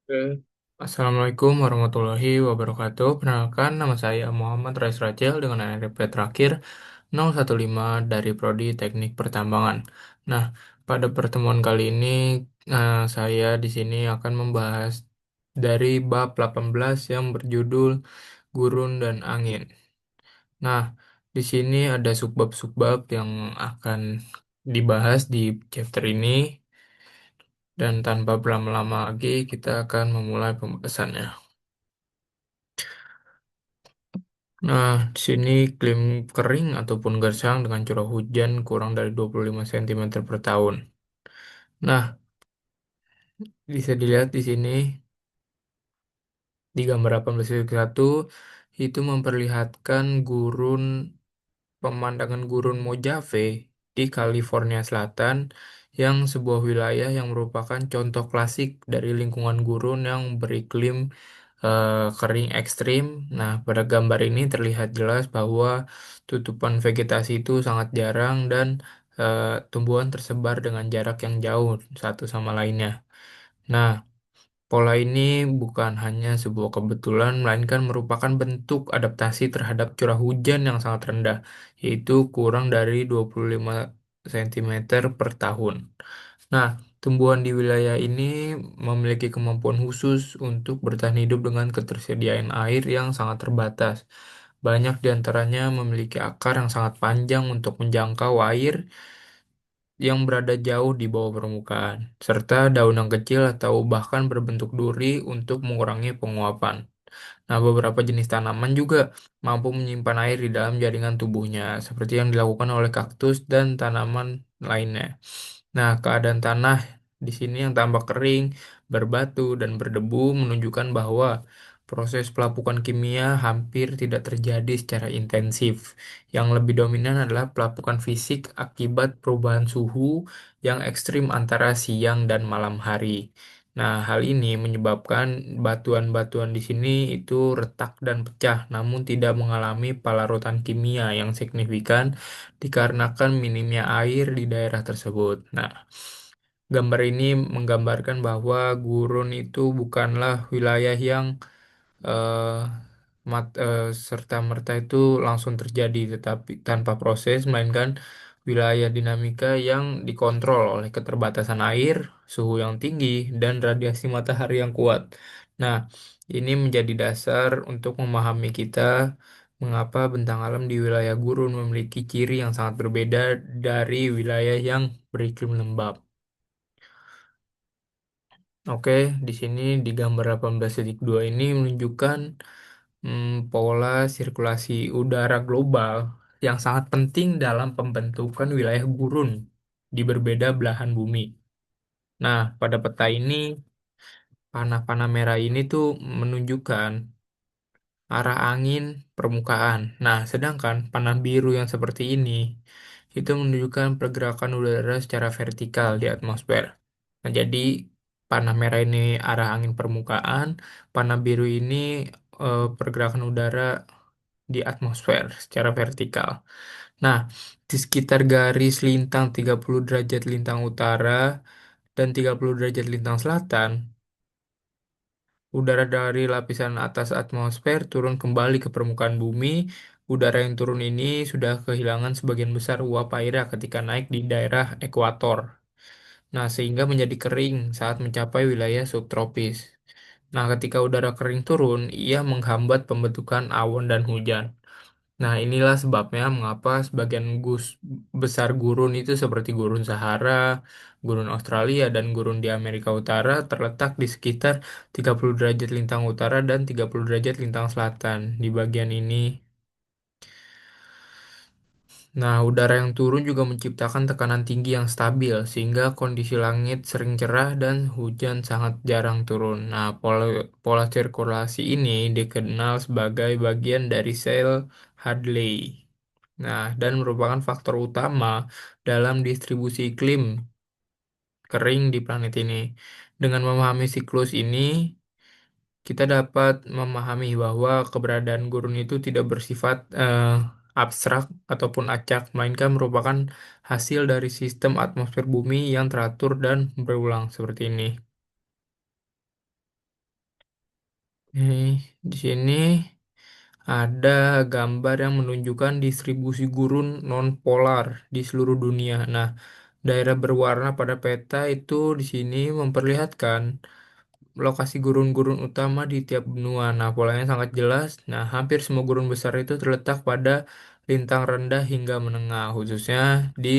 Oke. Assalamualaikum warahmatullahi wabarakatuh. Perkenalkan, nama saya Muhammad Rais Rachel dengan NRP terakhir 015 dari Prodi Teknik Pertambangan. Nah, pada pertemuan kali ini saya di sini akan membahas dari bab 18 yang berjudul Gurun dan Angin. Nah, di sini ada subbab-subbab yang akan dibahas di chapter ini. Dan tanpa berlama-lama lagi, kita akan memulai pembahasannya. Nah, di sini iklim kering ataupun gersang dengan curah hujan kurang dari 25 cm per tahun. Nah, bisa dilihat di sini di gambar 18,1 itu memperlihatkan pemandangan gurun Mojave di California Selatan yang sebuah wilayah yang merupakan contoh klasik dari lingkungan gurun yang beriklim kering ekstrim. Nah, pada gambar ini terlihat jelas bahwa tutupan vegetasi itu sangat jarang dan tumbuhan tersebar dengan jarak yang jauh satu sama lainnya. Nah, pola ini bukan hanya sebuah kebetulan, melainkan merupakan bentuk adaptasi terhadap curah hujan yang sangat rendah, yaitu kurang dari 25 cm per tahun. Nah, tumbuhan di wilayah ini memiliki kemampuan khusus untuk bertahan hidup dengan ketersediaan air yang sangat terbatas. Banyak di antaranya memiliki akar yang sangat panjang untuk menjangkau air yang berada jauh di bawah permukaan, serta daun yang kecil atau bahkan berbentuk duri untuk mengurangi penguapan. Nah, beberapa jenis tanaman juga mampu menyimpan air di dalam jaringan tubuhnya, seperti yang dilakukan oleh kaktus dan tanaman lainnya. Nah, keadaan tanah di sini yang tampak kering, berbatu, dan berdebu menunjukkan bahwa proses pelapukan kimia hampir tidak terjadi secara intensif. Yang lebih dominan adalah pelapukan fisik akibat perubahan suhu yang ekstrim antara siang dan malam hari. Nah, hal ini menyebabkan batuan-batuan di sini itu retak dan pecah, namun tidak mengalami pelarutan kimia yang signifikan dikarenakan minimnya air di daerah tersebut. Nah, gambar ini menggambarkan bahwa gurun itu bukanlah wilayah yang eh, serta-merta itu langsung terjadi, tetapi tanpa proses, melainkan wilayah dinamika yang dikontrol oleh keterbatasan air, suhu yang tinggi, dan radiasi matahari yang kuat. Nah, ini menjadi dasar untuk memahami kita mengapa bentang alam di wilayah gurun memiliki ciri yang sangat berbeda dari wilayah yang beriklim lembab. Oke, di sini di gambar 18,2 ini menunjukkan pola sirkulasi udara global yang sangat penting dalam pembentukan wilayah gurun di berbeda belahan bumi. Nah, pada peta ini, panah-panah merah ini tuh menunjukkan arah angin permukaan. Nah, sedangkan panah biru yang seperti ini itu menunjukkan pergerakan udara secara vertikal di atmosfer. Nah, jadi panah merah ini arah angin permukaan, panah biru ini pergerakan udara di atmosfer secara vertikal. Nah, di sekitar garis lintang 30 derajat lintang utara dan 30 derajat lintang selatan, udara dari lapisan atas atmosfer turun kembali ke permukaan bumi. Udara yang turun ini sudah kehilangan sebagian besar uap airnya ketika naik di daerah ekuator. Nah, sehingga menjadi kering saat mencapai wilayah subtropis. Nah, ketika udara kering turun, ia menghambat pembentukan awan dan hujan. Nah, inilah sebabnya mengapa sebagian besar gurun itu seperti gurun Sahara, gurun Australia, dan gurun di Amerika Utara terletak di sekitar 30 derajat lintang utara dan 30 derajat lintang selatan. Di bagian ini, nah, udara yang turun juga menciptakan tekanan tinggi yang stabil, sehingga kondisi langit sering cerah dan hujan sangat jarang turun. Nah, pola sirkulasi ini dikenal sebagai bagian dari sel Hadley. Nah, dan merupakan faktor utama dalam distribusi iklim kering di planet ini. Dengan memahami siklus ini, kita dapat memahami bahwa keberadaan gurun itu tidak bersifat abstrak ataupun acak, melainkan merupakan hasil dari sistem atmosfer bumi yang teratur dan berulang seperti ini. Nih, di sini ada gambar yang menunjukkan distribusi gurun non-polar di seluruh dunia. Nah, daerah berwarna pada peta itu di sini memperlihatkan lokasi gurun-gurun utama di tiap benua. Nah, polanya sangat jelas. Nah, hampir semua gurun besar itu terletak pada lintang rendah hingga menengah, khususnya di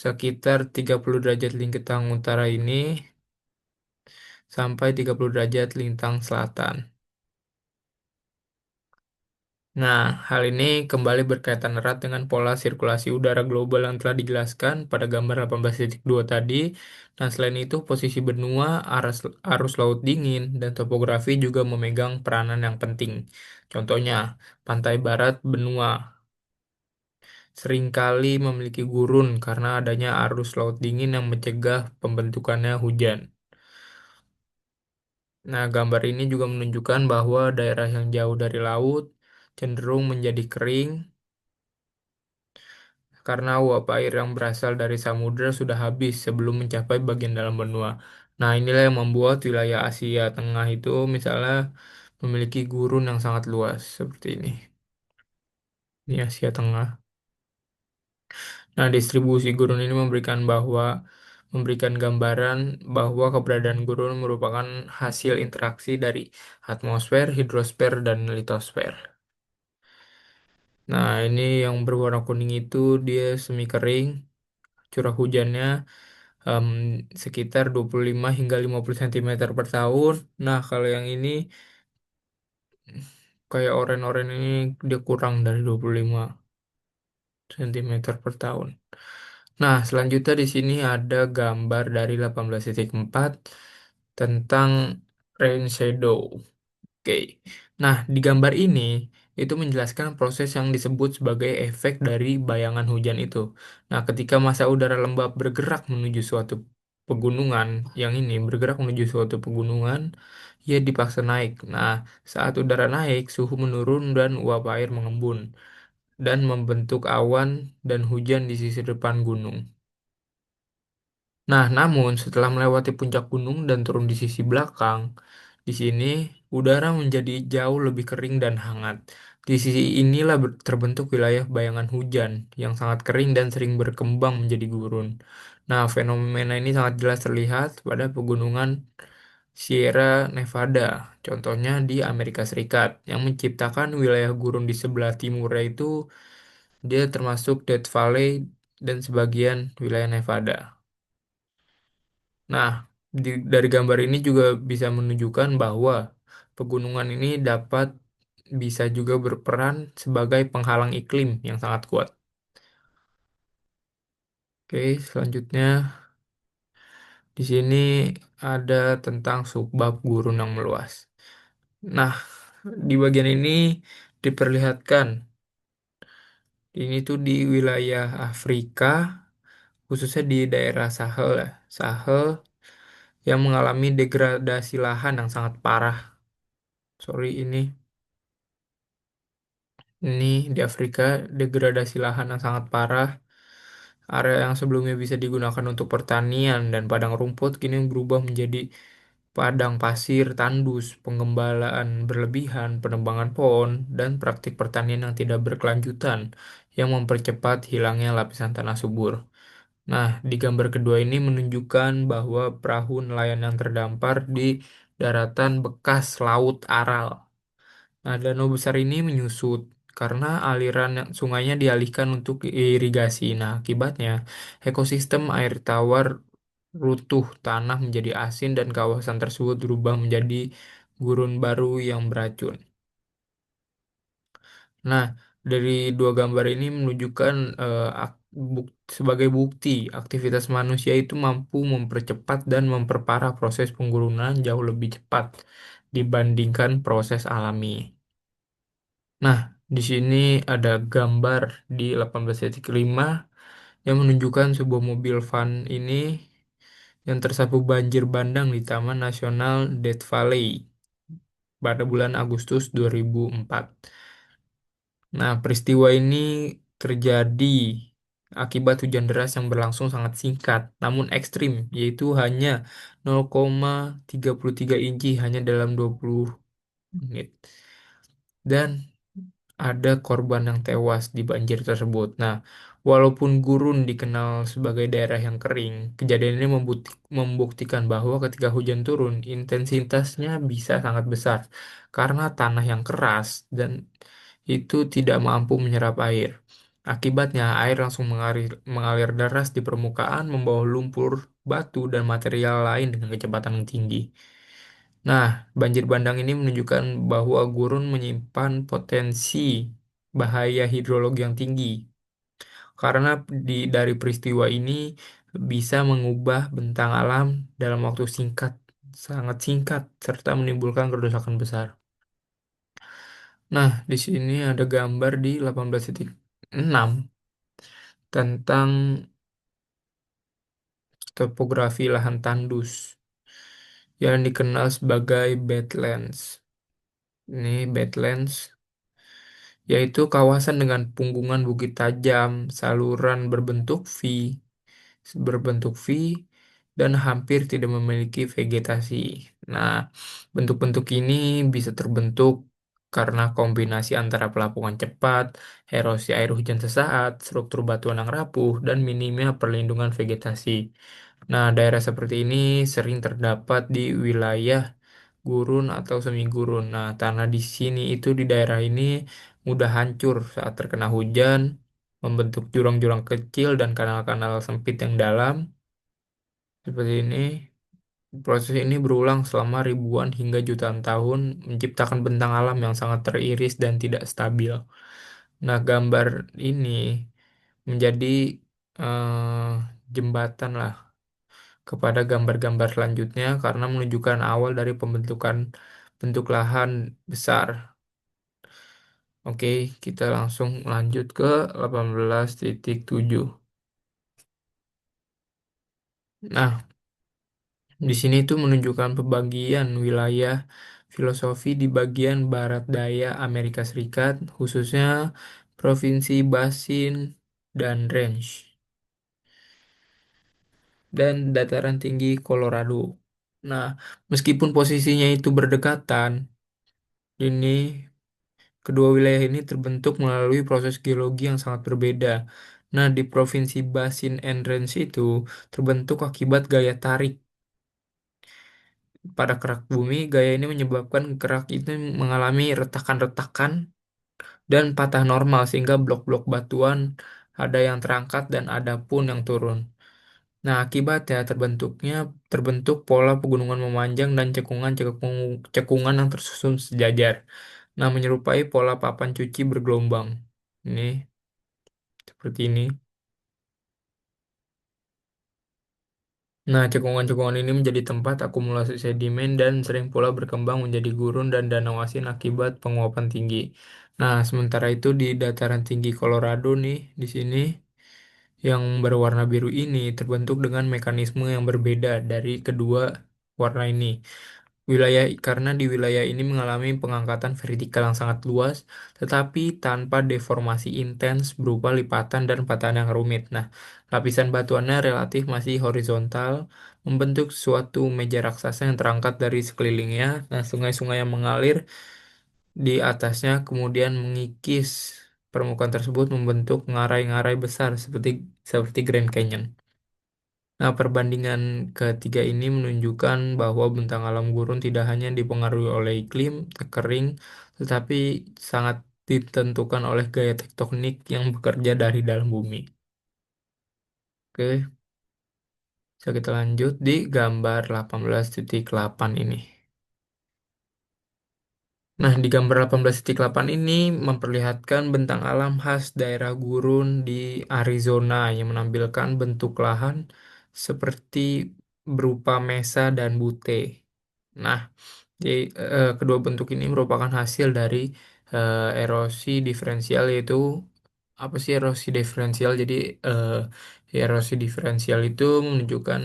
sekitar 30 derajat lintang utara ini sampai 30 derajat lintang selatan. Nah, hal ini kembali berkaitan erat dengan pola sirkulasi udara global yang telah dijelaskan pada gambar 18.2 tadi. Nah, selain itu, posisi benua, arus laut dingin, dan topografi juga memegang peranan yang penting. Contohnya, pantai barat benua seringkali memiliki gurun karena adanya arus laut dingin yang mencegah pembentukannya hujan. Nah, gambar ini juga menunjukkan bahwa daerah yang jauh dari laut cenderung menjadi kering karena uap air yang berasal dari samudera sudah habis sebelum mencapai bagian dalam benua. Nah, inilah yang membuat wilayah Asia Tengah itu misalnya memiliki gurun yang sangat luas seperti ini. Ini Asia Tengah. Nah, distribusi gurun ini memberikan gambaran bahwa keberadaan gurun merupakan hasil interaksi dari atmosfer, hidrosfer, dan litosfer. Nah, ini yang berwarna kuning itu dia semi kering, curah hujannya em, sekitar 25 hingga 50 cm per tahun. Nah, kalau yang ini kayak oren-oren ini dia kurang dari 25 cm per tahun. Nah, selanjutnya di sini ada gambar dari 18.4 tentang rain shadow. Oke. Nah, di gambar ini itu menjelaskan proses yang disebut sebagai efek dari bayangan hujan itu. Nah, ketika massa udara lembab bergerak menuju suatu pegunungan, yang ini bergerak menuju suatu pegunungan, ia dipaksa naik. Nah, saat udara naik, suhu menurun dan uap air mengembun dan membentuk awan dan hujan di sisi depan gunung. Nah, namun setelah melewati puncak gunung dan turun di sisi belakang, di sini udara menjadi jauh lebih kering dan hangat. Di sisi inilah terbentuk wilayah bayangan hujan yang sangat kering dan sering berkembang menjadi gurun. Nah, fenomena ini sangat jelas terlihat pada pegunungan Sierra Nevada, contohnya di Amerika Serikat, yang menciptakan wilayah gurun di sebelah timurnya itu dia termasuk Death Valley dan sebagian wilayah Nevada. Nah, dari gambar ini juga bisa menunjukkan bahwa pegunungan ini bisa juga berperan sebagai penghalang iklim yang sangat kuat. Oke, selanjutnya di sini ada tentang subbab gurun yang meluas. Nah, di bagian ini diperlihatkan ini tuh di wilayah Afrika, khususnya di daerah Sahel ya. Sahel yang mengalami degradasi lahan yang sangat parah. Sorry, ini di Afrika, degradasi lahan yang sangat parah. Area yang sebelumnya bisa digunakan untuk pertanian dan padang rumput kini berubah menjadi padang pasir tandus, pengembalaan berlebihan, penebangan pohon, dan praktik pertanian yang tidak berkelanjutan yang mempercepat hilangnya lapisan tanah subur. Nah, di gambar kedua ini menunjukkan bahwa perahu nelayan yang terdampar di daratan bekas Laut Aral. Nah, danau besar ini menyusut karena aliran sungainya dialihkan untuk irigasi. Nah, akibatnya ekosistem air tawar runtuh, tanah menjadi asin dan kawasan tersebut berubah menjadi gurun baru yang beracun. Nah, dari dua gambar ini menunjukkan sebagai bukti aktivitas manusia itu mampu mempercepat dan memperparah proses penggurunan jauh lebih cepat dibandingkan proses alami. Nah, di sini ada gambar di 18.5 yang menunjukkan sebuah mobil van ini yang tersapu banjir bandang di Taman Nasional Death Valley pada bulan Agustus 2004. Nah, peristiwa ini terjadi akibat hujan deras yang berlangsung sangat singkat, namun ekstrim, yaitu hanya 0,33 inci hanya dalam Gitu. Dan ada korban yang tewas di banjir tersebut. Nah, walaupun gurun dikenal sebagai daerah yang kering, kejadian ini membuktikan bahwa ketika hujan turun, intensitasnya bisa sangat besar karena tanah yang keras dan itu tidak mampu menyerap air. Akibatnya, air langsung mengalir deras di permukaan, membawa lumpur, batu, dan material lain dengan kecepatan yang tinggi. Nah, banjir bandang ini menunjukkan bahwa gurun menyimpan potensi bahaya hidrologi yang tinggi karena dari peristiwa ini bisa mengubah bentang alam dalam waktu singkat, sangat singkat, serta menimbulkan kerusakan besar. Nah, di sini ada gambar di 18,6 tentang topografi lahan tandus yang dikenal sebagai Badlands. Ini Badlands yaitu kawasan dengan punggungan bukit tajam, saluran berbentuk V, dan hampir tidak memiliki vegetasi. Nah, bentuk-bentuk ini bisa terbentuk karena kombinasi antara pelapukan cepat, erosi air hujan sesaat, struktur batuan yang rapuh, dan minimnya perlindungan vegetasi. Nah, daerah seperti ini sering terdapat di wilayah gurun atau semi gurun. Nah, tanah di sini itu di daerah ini mudah hancur saat terkena hujan, membentuk jurang-jurang kecil dan kanal-kanal sempit yang dalam. Seperti ini, proses ini berulang selama ribuan hingga jutaan tahun, menciptakan bentang alam yang sangat teriris dan tidak stabil. Nah, gambar ini menjadi eh, jembatan lah kepada gambar-gambar selanjutnya karena menunjukkan awal dari pembentukan bentuk lahan besar. Oke, kita langsung lanjut ke 18,7. Nah, di sini itu menunjukkan pembagian wilayah filosofi di bagian barat daya Amerika Serikat, khususnya Provinsi Basin dan Range, dan dataran tinggi Colorado. Nah, meskipun posisinya itu berdekatan, ini kedua wilayah ini terbentuk melalui proses geologi yang sangat berbeda. Nah, di Provinsi Basin and Range itu terbentuk akibat gaya tarik pada kerak bumi. Gaya ini menyebabkan kerak itu mengalami retakan-retakan dan patah normal sehingga blok-blok batuan ada yang terangkat dan ada pun yang turun. Nah, akibatnya terbentuk pola pegunungan memanjang dan cekungan yang tersusun sejajar. Nah, menyerupai pola papan cuci bergelombang. Ini seperti ini. Nah, cekungan-cekungan ini menjadi tempat akumulasi sedimen dan sering pula berkembang menjadi gurun dan danau asin akibat penguapan tinggi. Nah, sementara itu di dataran tinggi Colorado nih, di sini yang berwarna biru ini terbentuk dengan mekanisme yang berbeda dari kedua warna ini. Karena di wilayah ini mengalami pengangkatan vertikal yang sangat luas, tetapi tanpa deformasi intens berupa lipatan dan patahan yang rumit. Nah, lapisan batuannya relatif masih horizontal, membentuk suatu meja raksasa yang terangkat dari sekelilingnya. Nah, sungai-sungai yang mengalir di atasnya kemudian mengikis permukaan tersebut membentuk ngarai-ngarai besar seperti seperti Grand Canyon. Nah, perbandingan ketiga ini menunjukkan bahwa bentang alam gurun tidak hanya dipengaruhi oleh iklim kering, tetapi sangat ditentukan oleh gaya tektonik yang bekerja dari dalam bumi. Oke, bisa kita lanjut di gambar 18,8 ini. Nah, di gambar 18,8 ini memperlihatkan bentang alam khas daerah gurun di Arizona yang menampilkan bentuk lahan seperti berupa mesa dan butte. Nah, jadi kedua bentuk ini merupakan hasil dari erosi diferensial yaitu apa sih erosi diferensial? Jadi eh, erosi diferensial itu menunjukkan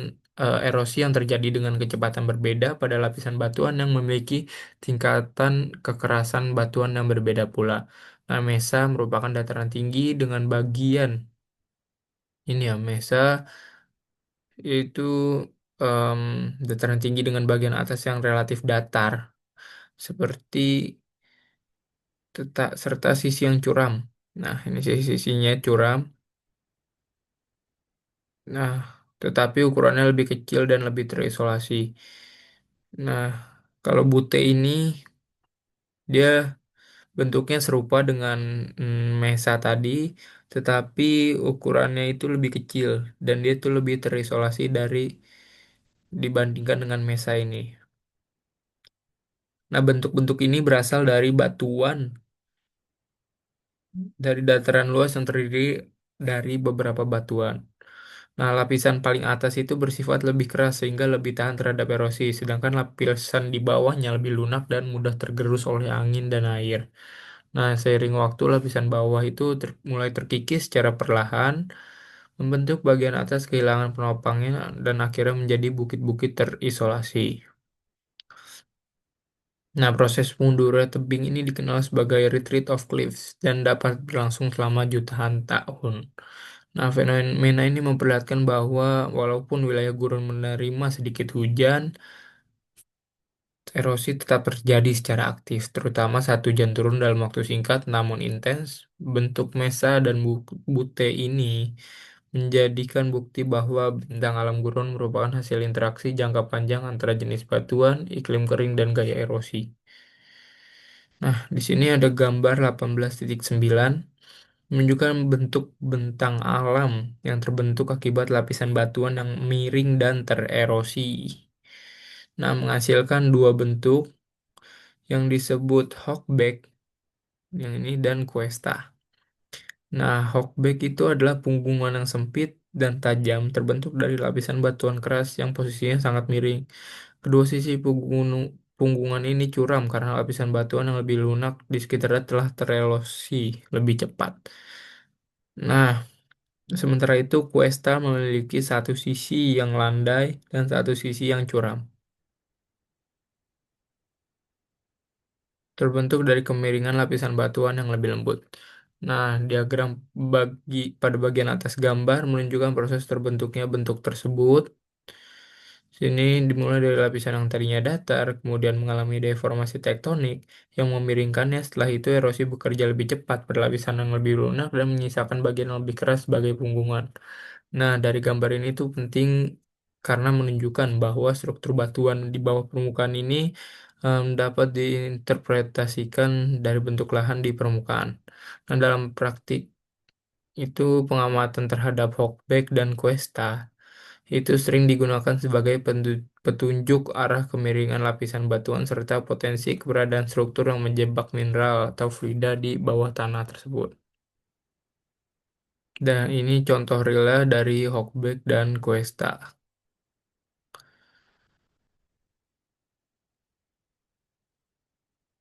erosi yang terjadi dengan kecepatan berbeda pada lapisan batuan yang memiliki tingkatan kekerasan batuan yang berbeda pula. Nah, mesa merupakan dataran tinggi dengan bagian ini ya, mesa itu em, dataran tinggi dengan bagian atas yang relatif datar. seperti serta sisi yang curam. Nah, ini sisi-sisinya curam. Nah, tetapi ukurannya lebih kecil dan lebih terisolasi. Nah, kalau bute ini dia bentuknya serupa dengan mesa tadi, tetapi ukurannya itu lebih kecil dan dia itu lebih terisolasi dibandingkan dengan mesa ini. Nah, bentuk-bentuk ini berasal dari batuan dari dataran luas yang terdiri dari beberapa batuan. Nah, lapisan paling atas itu bersifat lebih keras sehingga lebih tahan terhadap erosi, sedangkan lapisan di bawahnya lebih lunak dan mudah tergerus oleh angin dan air. Nah, seiring waktu lapisan bawah itu mulai terkikis secara perlahan, membentuk bagian atas kehilangan penopangnya dan akhirnya menjadi bukit-bukit terisolasi. Nah, proses mundurnya tebing ini dikenal sebagai retreat of cliffs dan dapat berlangsung selama jutaan tahun. Nah, fenomena ini memperlihatkan bahwa walaupun wilayah gurun menerima sedikit hujan, erosi tetap terjadi secara aktif, terutama saat hujan turun dalam waktu singkat namun intens. Bentuk mesa dan bute ini menjadikan bukti bahwa bentang alam gurun merupakan hasil interaksi jangka panjang antara jenis batuan, iklim kering, dan gaya erosi. Nah, di sini ada gambar 18.9 menunjukkan bentuk bentang alam yang terbentuk akibat lapisan batuan yang miring dan tererosi. Nah, menghasilkan dua bentuk yang disebut hogback yang ini dan cuesta. Nah, hogback itu adalah punggungan yang sempit dan tajam terbentuk dari lapisan batuan keras yang posisinya sangat miring. Kedua sisi punggungan ini curam karena lapisan batuan yang lebih lunak di sekitarnya telah tererosi lebih cepat. Nah, sementara itu cuesta memiliki satu sisi yang landai dan satu sisi yang curam, terbentuk dari kemiringan lapisan batuan yang lebih lembut. Nah, diagram pada bagian atas gambar menunjukkan proses terbentuknya bentuk tersebut. Sini dimulai dari lapisan yang tadinya datar, kemudian mengalami deformasi tektonik yang memiringkannya. Setelah itu erosi bekerja lebih cepat pada lapisan yang lebih lunak dan menyisakan bagian yang lebih keras sebagai punggungan. Nah, dari gambar ini tuh penting karena menunjukkan bahwa struktur batuan di bawah permukaan ini dapat diinterpretasikan dari bentuk lahan di permukaan. Nah, dalam praktik itu pengamatan terhadap Hochbeck dan Cuesta itu sering digunakan sebagai petunjuk arah kemiringan lapisan batuan serta potensi keberadaan struktur yang menjebak mineral atau fluida di bawah tanah tersebut. Dan ini contoh real dari Hochbeck dan Cuesta.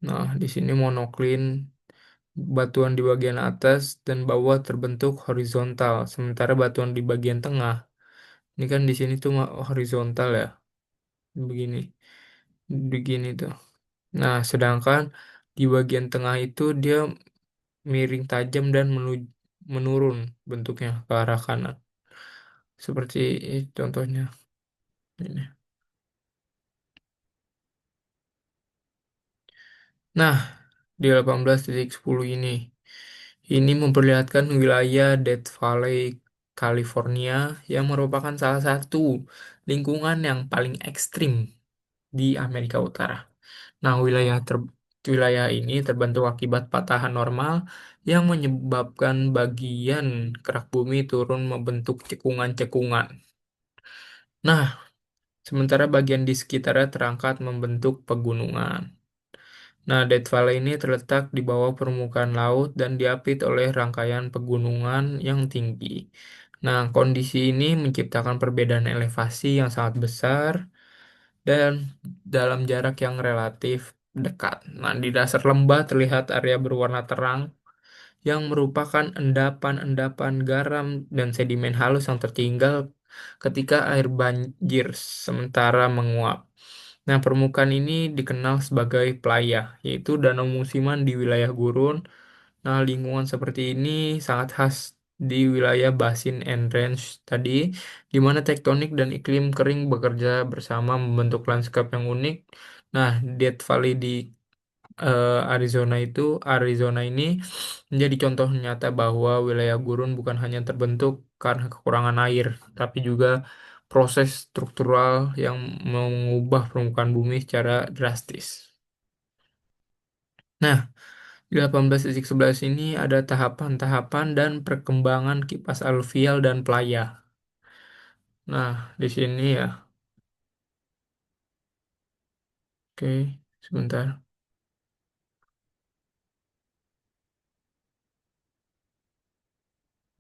Nah, di sini monoklin batuan di bagian atas dan bawah terbentuk horizontal, sementara batuan di bagian tengah, ini kan di sini tuh horizontal ya, begini, begini tuh. Nah, sedangkan di bagian tengah itu dia miring tajam dan menurun bentuknya ke arah kanan, seperti contohnya ini. Nah, di 18.10 ini memperlihatkan wilayah Death Valley, California yang merupakan salah satu lingkungan yang paling ekstrim di Amerika Utara. Nah, wilayah ini terbentuk akibat patahan normal yang menyebabkan bagian kerak bumi turun membentuk cekungan-cekungan. Nah, sementara bagian di sekitarnya terangkat membentuk pegunungan. Nah, Death Valley ini terletak di bawah permukaan laut dan diapit oleh rangkaian pegunungan yang tinggi. Nah, kondisi ini menciptakan perbedaan elevasi yang sangat besar dan dalam jarak yang relatif dekat. Nah, di dasar lembah terlihat area berwarna terang yang merupakan endapan-endapan garam dan sedimen halus yang tertinggal ketika air banjir sementara menguap. Nah, permukaan ini dikenal sebagai playa, yaitu danau musiman di wilayah gurun. Nah, lingkungan seperti ini sangat khas di wilayah Basin and Range tadi, di mana tektonik dan iklim kering bekerja bersama membentuk lanskap yang unik. Nah, Death Valley Arizona ini menjadi contoh nyata bahwa wilayah gurun bukan hanya terbentuk karena kekurangan air, tapi juga proses struktural yang mengubah permukaan bumi secara drastis. Nah, di 18.11 ini ada tahapan-tahapan dan perkembangan kipas aluvial dan playa. Nah, di sini ya, oke, sebentar.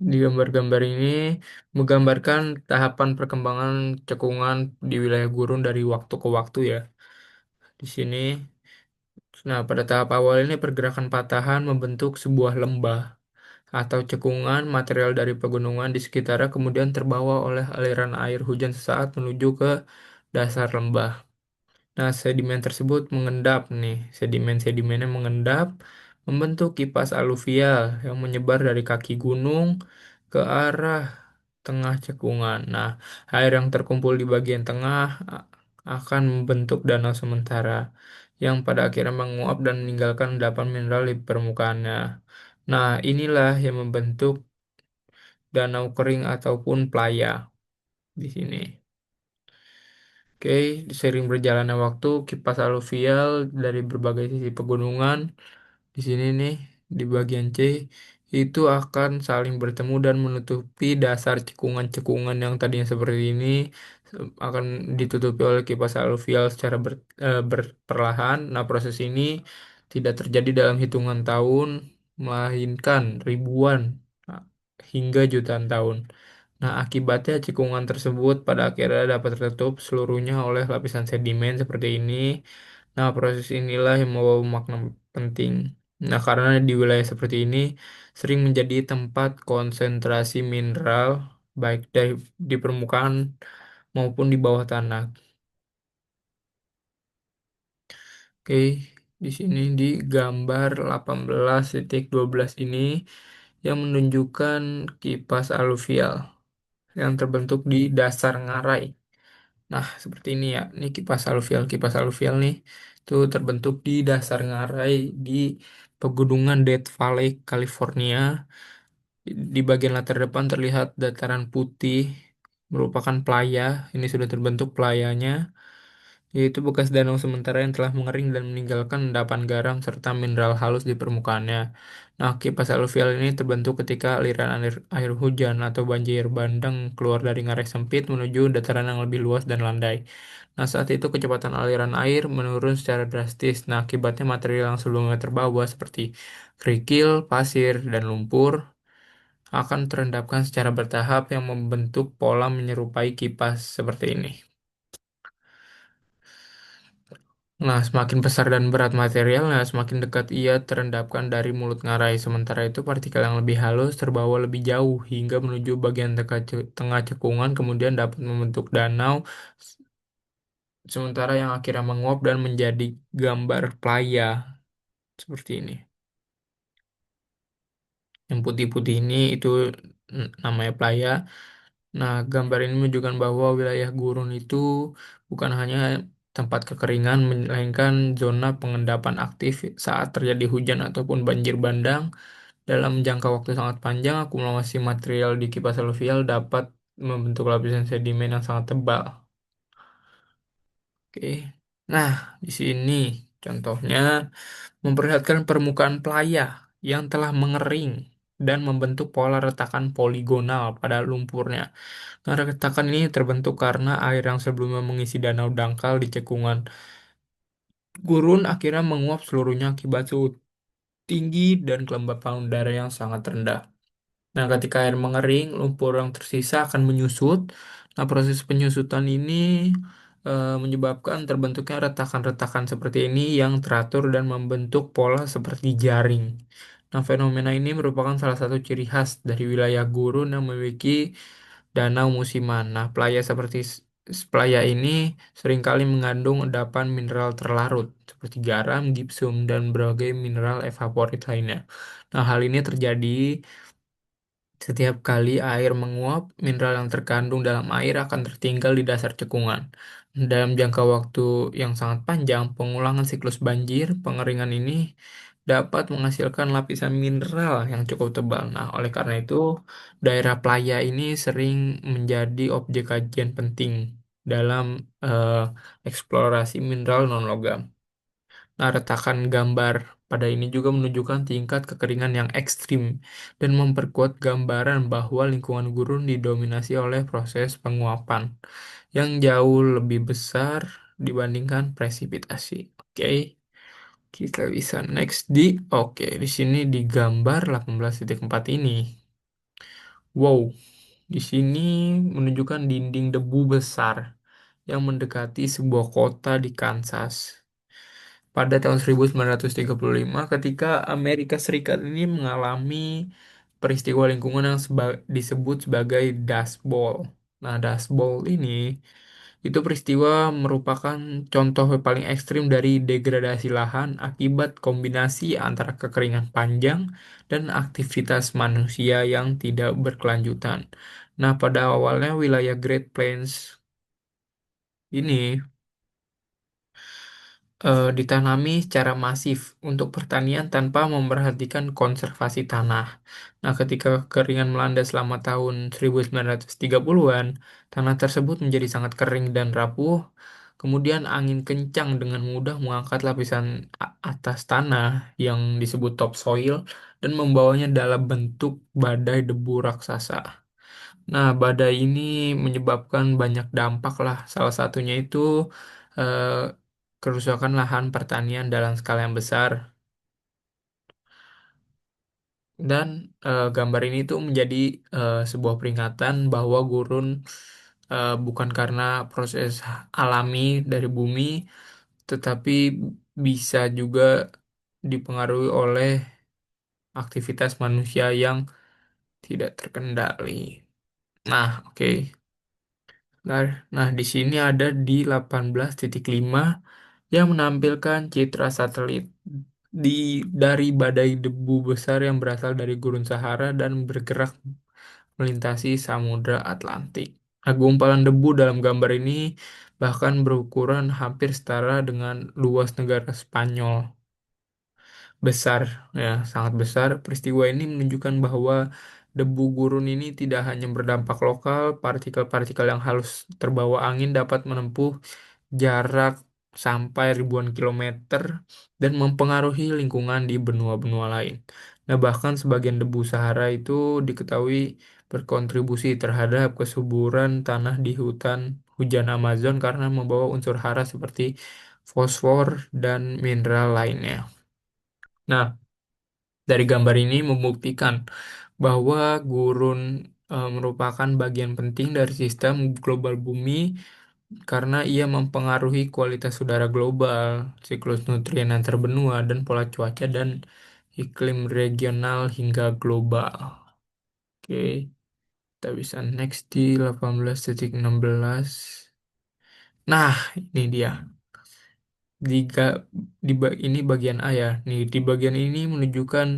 Di gambar-gambar ini menggambarkan tahapan perkembangan cekungan di wilayah gurun dari waktu ke waktu ya. Di sini, nah pada tahap awal ini pergerakan patahan membentuk sebuah lembah atau cekungan material dari pegunungan di sekitarnya kemudian terbawa oleh aliran air hujan sesaat menuju ke dasar lembah. Nah, sedimen tersebut mengendap nih. Sedimen-sedimennya mengendap membentuk kipas aluvial yang menyebar dari kaki gunung ke arah tengah cekungan. Nah, air yang terkumpul di bagian tengah akan membentuk danau sementara yang pada akhirnya menguap dan meninggalkan endapan mineral di permukaannya. Nah, inilah yang membentuk danau kering ataupun playa di sini. Oke, sering berjalannya waktu, kipas aluvial dari berbagai sisi pegunungan di sini nih, di bagian C, itu akan saling bertemu dan menutupi dasar cekungan-cekungan yang tadinya seperti ini, akan ditutupi oleh kipas aluvial secara perlahan. Nah, proses ini tidak terjadi dalam hitungan tahun, melainkan ribuan nah, hingga jutaan tahun. Nah, akibatnya cekungan tersebut pada akhirnya dapat tertutup seluruhnya oleh lapisan sedimen seperti ini. Nah, proses inilah yang membawa makna penting. Nah, karena di wilayah seperti ini sering menjadi tempat konsentrasi mineral baik di permukaan maupun di bawah tanah. Oke, di sini di gambar 18.12 ini yang menunjukkan kipas aluvial yang terbentuk di dasar ngarai. Nah, seperti ini ya. Ini kipas aluvial. Kipas aluvial nih itu terbentuk di dasar ngarai di pegunungan Death Valley, California. Di bagian latar depan terlihat dataran putih merupakan playa. Ini sudah terbentuk playanya, yaitu bekas danau sementara yang telah mengering dan meninggalkan endapan garam serta mineral halus di permukaannya. Nah, kipas aluvial ini terbentuk ketika aliran air hujan atau banjir bandang keluar dari ngarai sempit menuju dataran yang lebih luas dan landai. Nah, saat itu kecepatan aliran air menurun secara drastis. Nah, akibatnya material yang sebelumnya terbawa seperti kerikil, pasir, dan lumpur akan terendapkan secara bertahap yang membentuk pola menyerupai kipas seperti ini. Nah, semakin besar dan berat materialnya, semakin dekat ia terendapkan dari mulut ngarai. Sementara itu, partikel yang lebih halus terbawa lebih jauh hingga menuju bagian tengah cekungan, kemudian dapat membentuk danau, sementara yang akhirnya menguap dan menjadi gambar playa seperti ini. Yang putih-putih ini itu namanya playa. Nah, gambar ini menunjukkan bahwa wilayah gurun itu bukan hanya tempat kekeringan, melainkan zona pengendapan aktif saat terjadi hujan ataupun banjir bandang. Dalam jangka waktu sangat panjang, akumulasi material di kipas aluvial dapat membentuk lapisan sedimen yang sangat tebal. Oke. Nah, di sini contohnya memperlihatkan permukaan playa yang telah mengering dan membentuk pola retakan poligonal pada lumpurnya. Nah, retakan ini terbentuk karena air yang sebelumnya mengisi danau dangkal di cekungan gurun akhirnya menguap seluruhnya akibat suhu tinggi dan kelembapan udara yang sangat rendah. Nah, ketika air mengering, lumpur yang tersisa akan menyusut. Nah, proses penyusutan ini menyebabkan terbentuknya retakan-retakan seperti ini yang teratur dan membentuk pola seperti jaring. Nah, fenomena ini merupakan salah satu ciri khas dari wilayah gurun yang memiliki danau musiman. Nah, playa seperti playa ini seringkali mengandung endapan mineral terlarut seperti garam, gipsum, dan berbagai mineral evaporit lainnya. Nah, hal ini terjadi setiap kali air menguap, mineral yang terkandung dalam air akan tertinggal di dasar cekungan. Dalam jangka waktu yang sangat panjang, pengulangan siklus banjir, pengeringan ini dapat menghasilkan lapisan mineral yang cukup tebal. Nah, oleh karena itu, daerah playa ini sering menjadi objek kajian penting dalam eh, eksplorasi mineral non-logam. Nah, retakan gambar pada ini juga menunjukkan tingkat kekeringan yang ekstrim dan memperkuat gambaran bahwa lingkungan gurun didominasi oleh proses penguapan yang jauh lebih besar dibandingkan presipitasi. Oke, kita bisa next oke, di sini di gambar 18.4 ini. Wow, di sini menunjukkan dinding debu besar yang mendekati sebuah kota di Kansas pada tahun 1935 ketika Amerika Serikat ini mengalami peristiwa lingkungan yang disebut sebagai Dust Bowl. Nah, Dust Bowl ini itu peristiwa merupakan contoh paling ekstrim dari degradasi lahan akibat kombinasi antara kekeringan panjang dan aktivitas manusia yang tidak berkelanjutan. Nah, pada awalnya wilayah Great Plains ini ditanami secara masif untuk pertanian tanpa memperhatikan konservasi tanah. Nah, ketika kekeringan melanda selama tahun 1930-an, tanah tersebut menjadi sangat kering dan rapuh. Kemudian angin kencang dengan mudah mengangkat lapisan atas tanah yang disebut topsoil dan membawanya dalam bentuk badai debu raksasa. Nah, badai ini menyebabkan banyak dampak lah. Salah satunya itu eh, kerusakan lahan pertanian dalam skala yang besar. Dan gambar ini tuh menjadi sebuah peringatan bahwa gurun bukan karena proses alami dari bumi, tetapi bisa juga dipengaruhi oleh aktivitas manusia yang tidak terkendali. Nah, oke. Nah, nah, di sini ada di 18.5 yang menampilkan citra satelit di dari badai debu besar yang berasal dari Gurun Sahara dan bergerak melintasi Samudra Atlantik. Nah, gumpalan debu dalam gambar ini bahkan berukuran hampir setara dengan luas negara Spanyol. Besar, ya, sangat besar. Peristiwa ini menunjukkan bahwa debu gurun ini tidak hanya berdampak lokal, partikel-partikel yang halus terbawa angin dapat menempuh jarak sampai ribuan kilometer dan mempengaruhi lingkungan di benua-benua lain. Nah, bahkan sebagian debu Sahara itu diketahui berkontribusi terhadap kesuburan tanah di hutan hujan Amazon karena membawa unsur hara seperti fosfor dan mineral lainnya. Nah, dari gambar ini membuktikan bahwa gurun merupakan bagian penting dari sistem global bumi karena ia mempengaruhi kualitas udara global, siklus nutrien antar benua, dan pola cuaca dan iklim regional hingga global. Oke, kita bisa next di 18.16. Nah, ini dia. Di, ini bagian A ya. Nih, di bagian ini menunjukkan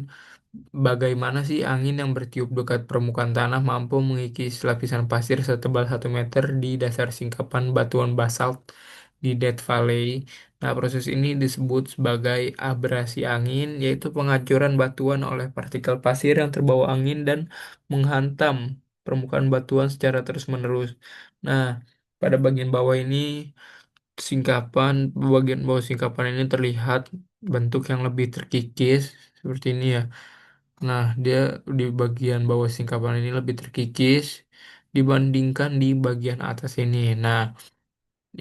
bagaimana sih angin yang bertiup dekat permukaan tanah mampu mengikis lapisan pasir setebal 1 meter di dasar singkapan batuan basalt di Death Valley. Nah, proses ini disebut sebagai abrasi angin, yaitu penghancuran batuan oleh partikel pasir yang terbawa angin dan menghantam permukaan batuan secara terus-menerus. Nah, pada bagian bawah ini singkapan, bagian bawah singkapan ini terlihat bentuk yang lebih terkikis seperti ini ya. Nah, dia di bagian bawah singkapan ini lebih terkikis dibandingkan di bagian atas ini. Nah,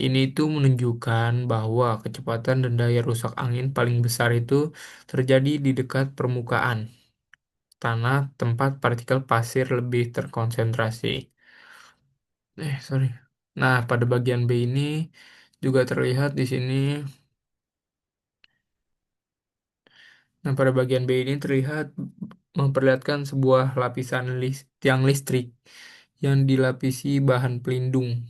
ini tuh menunjukkan bahwa kecepatan dan daya rusak angin paling besar itu terjadi di dekat permukaan tanah tempat partikel pasir lebih terkonsentrasi. Sorry. Nah, pada bagian B ini juga terlihat di sini. Nah, pada bagian B ini terlihat memperlihatkan sebuah lapisan tiang listrik yang dilapisi bahan pelindung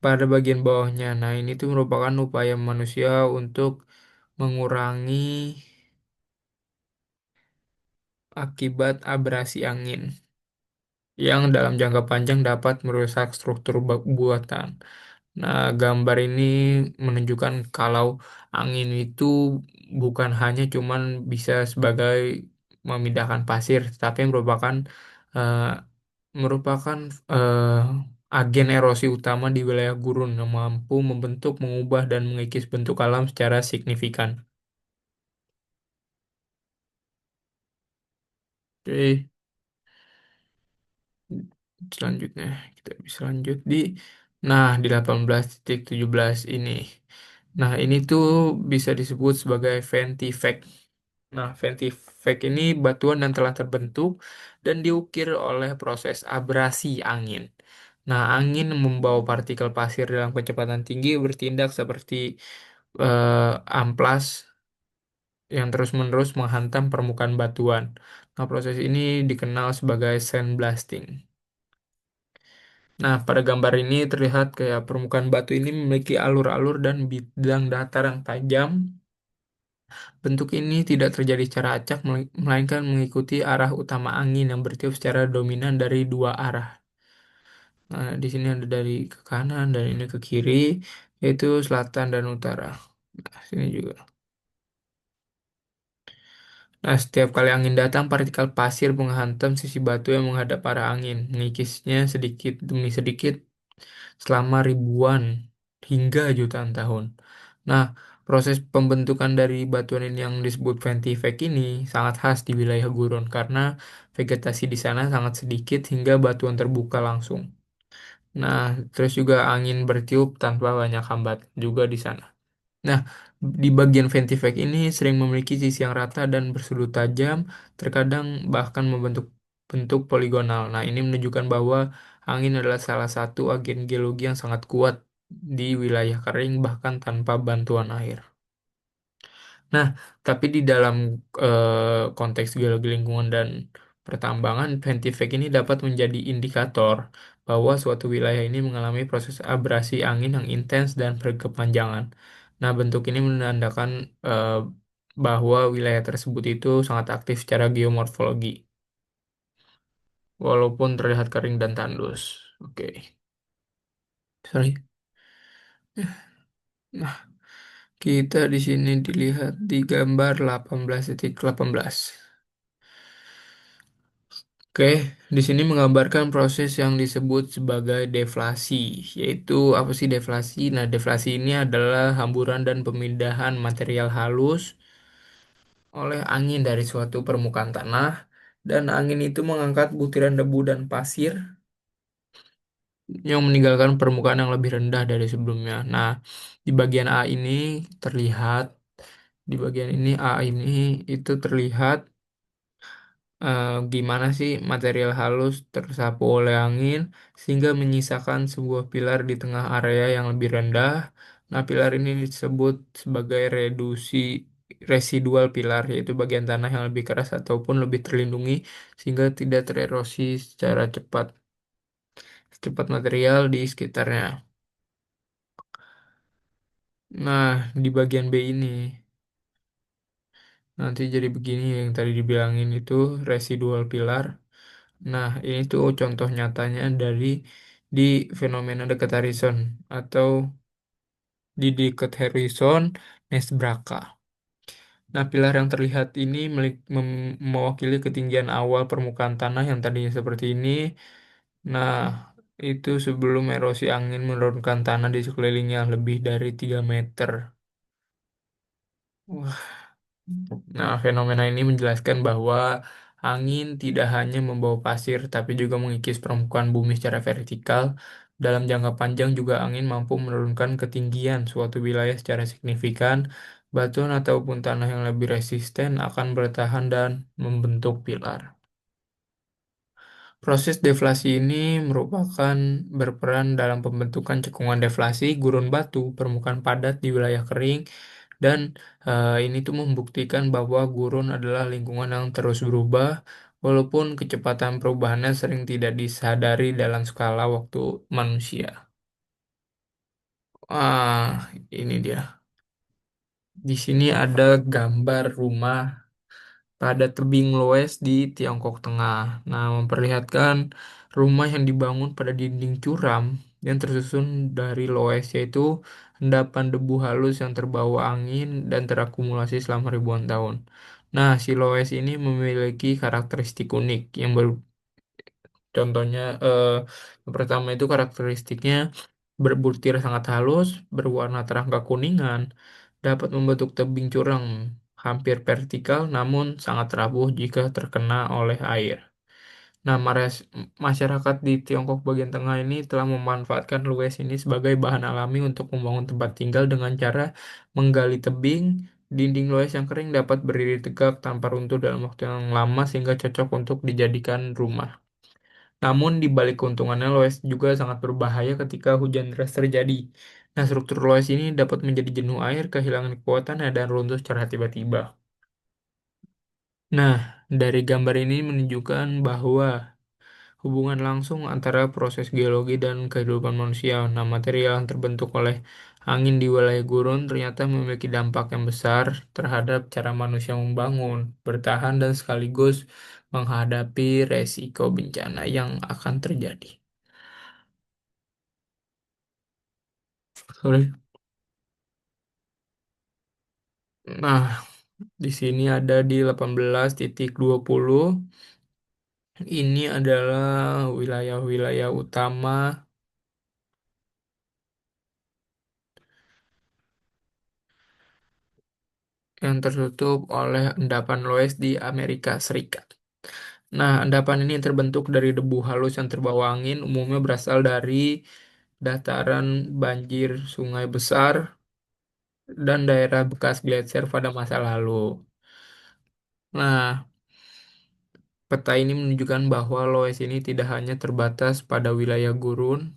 pada bagian bawahnya. Nah, ini tuh merupakan upaya manusia untuk mengurangi akibat abrasi angin. yang dalam jangka panjang dapat merusak struktur buatan. Nah, gambar ini menunjukkan kalau angin itu bukan hanya cuman bisa sebagai memindahkan pasir, tapi eh, merupakan eh, agen erosi utama di wilayah gurun yang mampu membentuk, mengubah, dan mengikis bentuk alam secara signifikan. Oke, selanjutnya kita bisa lanjut nah di 18.17 ini. Nah, ini tuh bisa disebut sebagai Ventifect. Nah, Ventifect ini batuan yang telah terbentuk dan diukir oleh proses abrasi angin. Nah, angin membawa partikel pasir dalam kecepatan tinggi bertindak seperti amplas yang terus-menerus menghantam permukaan batuan. Nah, proses ini dikenal sebagai sandblasting. Nah, pada gambar ini terlihat kayak permukaan batu ini memiliki alur-alur dan bidang datar yang tajam. Bentuk ini tidak terjadi secara acak, melainkan mengikuti arah utama angin yang bertiup secara dominan dari dua arah. Nah, di sini ada dari ke kanan dan ini ke kiri, yaitu selatan dan utara. Nah, sini juga. Nah, setiap kali angin datang, partikel pasir menghantam sisi batu yang menghadap arah angin, mengikisnya sedikit demi sedikit selama ribuan hingga jutaan tahun. Nah, proses pembentukan dari batuan ini yang disebut ventifect ini sangat khas di wilayah gurun karena vegetasi di sana sangat sedikit hingga batuan terbuka langsung. Nah, terus juga angin bertiup tanpa banyak hambat juga di sana. Nah, di bagian ventifect ini sering memiliki sisi yang rata dan bersudut tajam, terkadang bahkan membentuk bentuk poligonal. Nah, ini menunjukkan bahwa angin adalah salah satu agen geologi yang sangat kuat di wilayah kering bahkan tanpa bantuan air. Nah, tapi di dalam konteks geologi lingkungan dan pertambangan, ventifect ini dapat menjadi indikator bahwa suatu wilayah ini mengalami proses abrasi angin yang intens dan berkepanjangan. Nah, bentuk ini menandakan eh, bahwa wilayah tersebut itu sangat aktif secara geomorfologi, walaupun terlihat kering dan tandus. Oke, sorry. Nah, kita di sini dilihat di gambar 18.18. Oke, di sini menggambarkan proses yang disebut sebagai deflasi, yaitu apa sih deflasi? Nah, deflasi ini adalah hamburan dan pemindahan material halus oleh angin dari suatu permukaan tanah, dan angin itu mengangkat butiran debu dan pasir yang meninggalkan permukaan yang lebih rendah dari sebelumnya. Nah, di bagian A ini terlihat, di bagian ini A ini itu terlihat gimana sih material halus tersapu oleh angin sehingga menyisakan sebuah pilar di tengah area yang lebih rendah. Nah, pilar ini disebut sebagai residual pilar, yaitu bagian tanah yang lebih keras ataupun lebih terlindungi sehingga tidak tererosi secara cepat material di sekitarnya. Nah, di bagian B ini nanti jadi begini yang tadi dibilangin itu residual pilar. Nah, ini tuh contoh nyatanya di fenomena dekat Harrison atau di dekat Harrison Nesbraka. Nah, pilar yang terlihat ini mewakili ketinggian awal permukaan tanah yang tadinya seperti ini. Nah, itu sebelum erosi angin menurunkan tanah di sekelilingnya lebih dari 3 meter. Wah. Nah, fenomena ini menjelaskan bahwa angin tidak hanya membawa pasir, tapi juga mengikis permukaan bumi secara vertikal. Dalam jangka panjang juga angin mampu menurunkan ketinggian suatu wilayah secara signifikan. Batuan ataupun tanah yang lebih resisten akan bertahan dan membentuk pilar. Proses deflasi ini merupakan berperan dalam pembentukan cekungan deflasi gurun batu, permukaan padat di wilayah kering, dan ini tuh membuktikan bahwa gurun adalah lingkungan yang terus berubah, walaupun kecepatan perubahannya sering tidak disadari dalam skala waktu manusia. Ini dia. Di sini ada gambar rumah pada tebing Loess di Tiongkok Tengah. Nah, memperlihatkan Rumah yang dibangun pada dinding curam yang tersusun dari loess, yaitu endapan debu halus yang terbawa angin dan terakumulasi selama ribuan tahun. Nah, si loess ini memiliki karakteristik unik yang contohnya, yang pertama itu karakteristiknya berbutir sangat halus, berwarna terang kekuningan, dapat membentuk tebing curam hampir vertikal namun sangat rapuh jika terkena oleh air. Nah, masyarakat di Tiongkok bagian tengah ini telah memanfaatkan lues ini sebagai bahan alami untuk membangun tempat tinggal dengan cara menggali tebing. Dinding lues yang kering dapat berdiri tegak tanpa runtuh dalam waktu yang lama sehingga cocok untuk dijadikan rumah. Namun di balik keuntungannya, loes juga sangat berbahaya ketika hujan deras terjadi. Nah, struktur loes ini dapat menjadi jenuh air, kehilangan kekuatannya, dan runtuh secara tiba-tiba. Nah, dari gambar ini menunjukkan bahwa hubungan langsung antara proses geologi dan kehidupan manusia. Nah, material yang terbentuk oleh angin di wilayah gurun ternyata memiliki dampak yang besar terhadap cara manusia membangun, bertahan, dan sekaligus menghadapi resiko bencana yang akan terjadi. Sorry. Nah, di sini ada di 18.20. Ini adalah wilayah-wilayah utama yang tertutup oleh endapan loess di Amerika Serikat. Nah, endapan ini terbentuk dari debu halus yang terbawa angin, umumnya berasal dari dataran banjir sungai besar dan daerah bekas gletser pada masa lalu. Nah, peta ini menunjukkan bahwa loess ini tidak hanya terbatas pada wilayah gurun,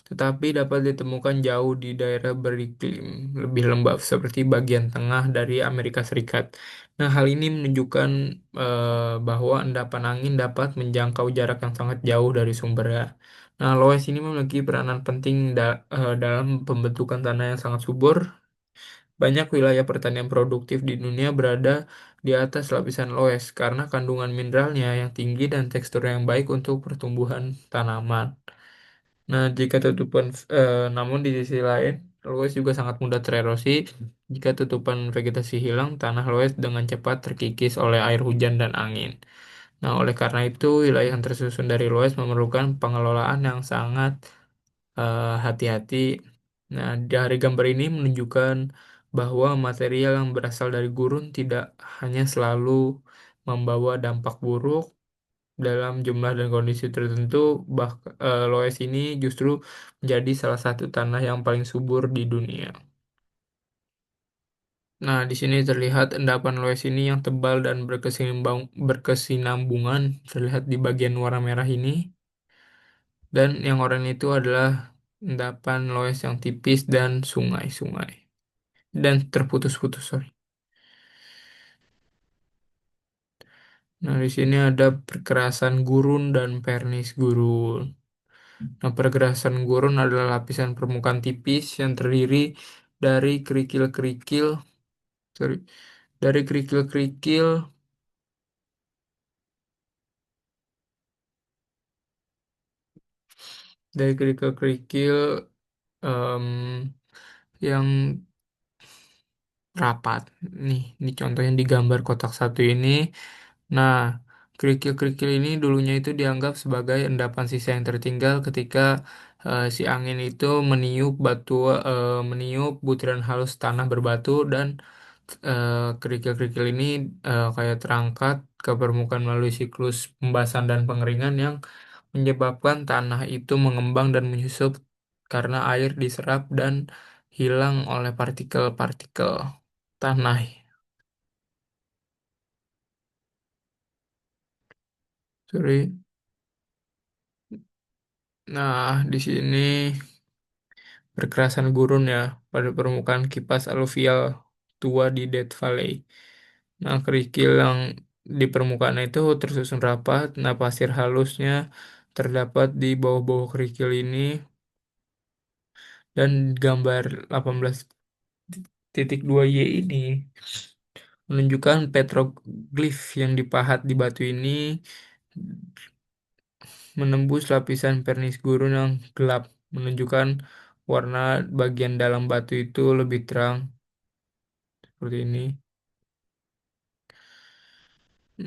tetapi dapat ditemukan jauh di daerah beriklim lebih lembab seperti bagian tengah dari Amerika Serikat. Nah, hal ini menunjukkan bahwa endapan angin dapat menjangkau jarak yang sangat jauh dari sumbernya. Nah, loess ini memiliki peranan penting dalam pembentukan tanah yang sangat subur. Banyak wilayah pertanian produktif di dunia berada di atas lapisan loess karena kandungan mineralnya yang tinggi dan tekstur yang baik untuk pertumbuhan tanaman. Nah, namun di sisi lain, loess juga sangat mudah tererosi. Jika tutupan vegetasi hilang, tanah loess dengan cepat terkikis oleh air hujan dan angin. Nah, oleh karena itu, wilayah yang tersusun dari loess memerlukan pengelolaan yang sangat hati-hati. Nah, dari gambar ini menunjukkan bahwa material yang berasal dari gurun tidak hanya selalu membawa dampak buruk dalam jumlah dan kondisi tertentu, Loess ini justru menjadi salah satu tanah yang paling subur di dunia. Nah, di sini terlihat endapan Loess ini yang tebal dan berkesinambungan, terlihat di bagian warna merah ini, dan yang oranye itu adalah endapan Loess yang tipis dan sungai-sungai dan terputus-putus, sorry. Nah, di sini ada perkerasan gurun dan pernis gurun. Nah, pergerasan gurun adalah lapisan permukaan tipis yang terdiri dari kerikil-kerikil, sorry, dari kerikil-kerikil, dari kerikil-kerikil em, yang rapat. Ini contohnya di gambar kotak satu ini. Nah, kerikil-kerikil ini dulunya itu dianggap sebagai endapan sisa yang tertinggal ketika si angin itu meniup butiran halus tanah berbatu dan kerikil-kerikil ini kayak terangkat ke permukaan melalui siklus pembasahan dan pengeringan yang menyebabkan tanah itu mengembang dan menyusut karena air diserap dan hilang oleh partikel-partikel tanah. Sorry. Nah, di sini perkerasan gurun ya pada permukaan kipas aluvial tua di Death Valley. Nah, kerikil yang di permukaan itu tersusun rapat. Nah, pasir halusnya terdapat di bawah-bawah kerikil ini dan gambar 18.2Y ini menunjukkan petroglif yang dipahat di batu ini menembus lapisan vernis gurun yang gelap, menunjukkan warna bagian dalam batu itu lebih terang seperti ini.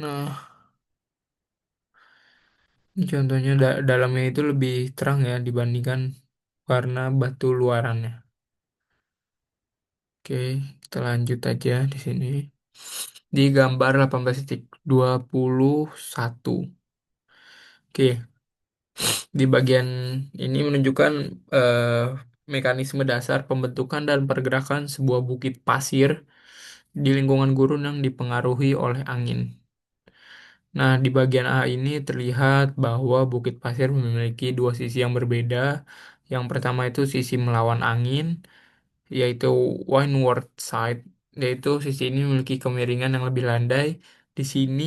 Nah, ini contohnya dalamnya itu lebih terang ya dibandingkan warna batu luarannya. Oke, kita lanjut aja di sini. Di gambar 18.21. Oke, di bagian ini menunjukkan eh, mekanisme dasar pembentukan dan pergerakan sebuah bukit pasir di lingkungan gurun yang dipengaruhi oleh angin. Nah, di bagian A ini terlihat bahwa bukit pasir memiliki dua sisi yang berbeda. Yang pertama itu sisi melawan angin, yaitu windward side, yaitu sisi ini memiliki kemiringan yang lebih landai. Di sini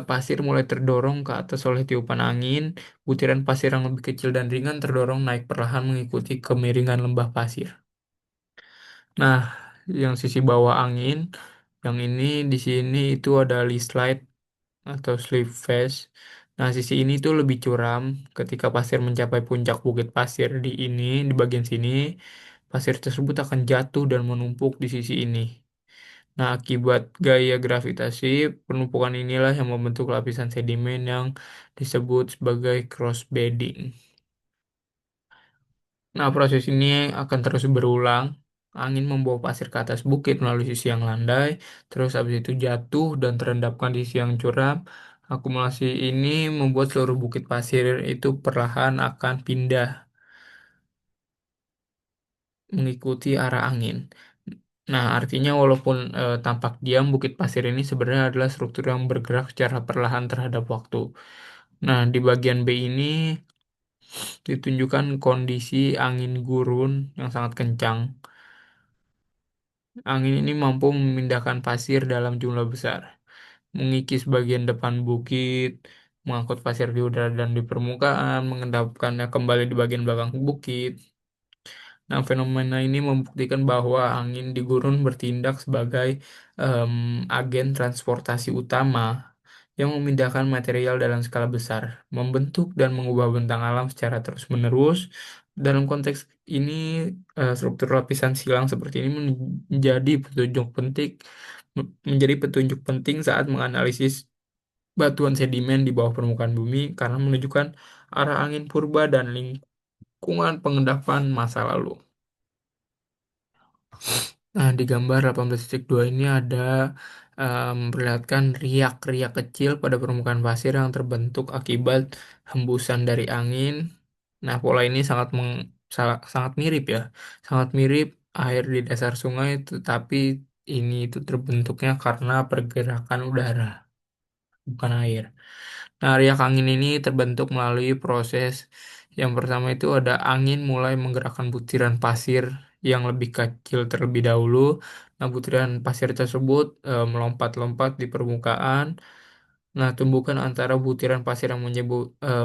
pasir mulai terdorong ke atas oleh tiupan angin. Butiran pasir yang lebih kecil dan ringan terdorong naik perlahan mengikuti kemiringan lembah pasir. Nah, yang sisi bawah angin, yang ini di sini itu ada lee slide atau slip phase. Nah, sisi ini tuh lebih curam ketika pasir mencapai puncak bukit pasir di bagian sini, pasir tersebut akan jatuh dan menumpuk di sisi ini. Nah, akibat gaya gravitasi, penumpukan inilah yang membentuk lapisan sedimen yang disebut sebagai cross bedding. Nah, proses ini akan terus berulang. Angin membawa pasir ke atas bukit melalui sisi yang landai, terus habis itu jatuh dan terendapkan di sisi yang curam. Akumulasi ini membuat seluruh bukit pasir itu perlahan akan pindah mengikuti arah angin. Nah, artinya walaupun tampak diam, bukit pasir ini sebenarnya adalah struktur yang bergerak secara perlahan terhadap waktu. Nah, di bagian B ini ditunjukkan kondisi angin gurun yang sangat kencang. Angin ini mampu memindahkan pasir dalam jumlah besar, mengikis bagian depan bukit, mengangkut pasir di udara dan di permukaan, mengendapkannya kembali di bagian belakang bukit. Nah, fenomena ini membuktikan bahwa angin di gurun bertindak sebagai em, agen transportasi utama yang memindahkan material dalam skala besar, membentuk dan mengubah bentang alam secara terus-menerus. Dalam konteks ini, struktur lapisan silang seperti ini menjadi petunjuk penting saat menganalisis batuan sedimen di bawah permukaan bumi karena menunjukkan arah angin purba dan lingkungan pengendapan masa lalu. Nah, di gambar 18.2 ini ada memperlihatkan riak-riak kecil pada permukaan pasir yang terbentuk akibat hembusan dari angin. Nah, pola ini sangat mirip ya. Sangat mirip air di dasar sungai, tetapi ini itu terbentuknya karena pergerakan udara, bukan air. Nah, riak angin ini terbentuk melalui proses yang pertama itu ada angin mulai menggerakkan butiran pasir yang lebih kecil terlebih dahulu. Nah, butiran pasir tersebut melompat-lompat di permukaan. Nah, tumbukan antara butiran pasir yang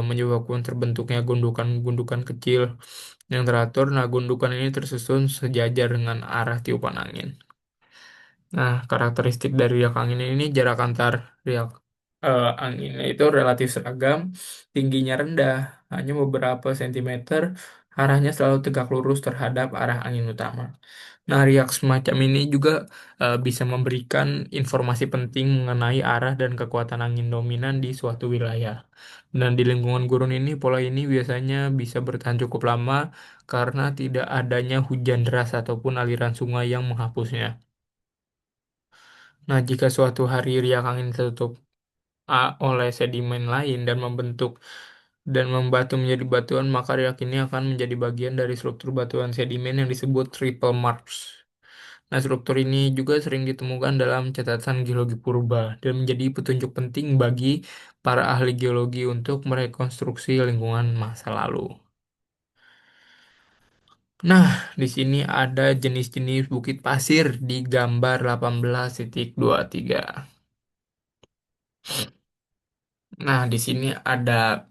menyebabkan terbentuknya gundukan-gundukan kecil yang teratur. Nah, gundukan ini tersusun sejajar dengan arah tiupan angin. Nah, karakteristik dari riak angin ini jarak antar riak anginnya itu relatif seragam, tingginya rendah, hanya beberapa sentimeter, arahnya selalu tegak lurus terhadap arah angin utama. Nah, riak semacam ini juga bisa memberikan informasi penting mengenai arah dan kekuatan angin dominan di suatu wilayah. Dan di lingkungan gurun ini, pola ini biasanya bisa bertahan cukup lama karena tidak adanya hujan deras ataupun aliran sungai yang menghapusnya. Nah, jika suatu hari riak angin tertutup oleh sedimen lain dan membatu menjadi batuan, maka riak ini akan menjadi bagian dari struktur batuan sedimen yang disebut triple marsh. Nah, struktur ini juga sering ditemukan dalam catatan geologi purba dan menjadi petunjuk penting bagi para ahli geologi untuk merekonstruksi lingkungan masa lalu. Nah, di sini ada jenis-jenis bukit pasir di gambar 18.23. Nah, di sini ada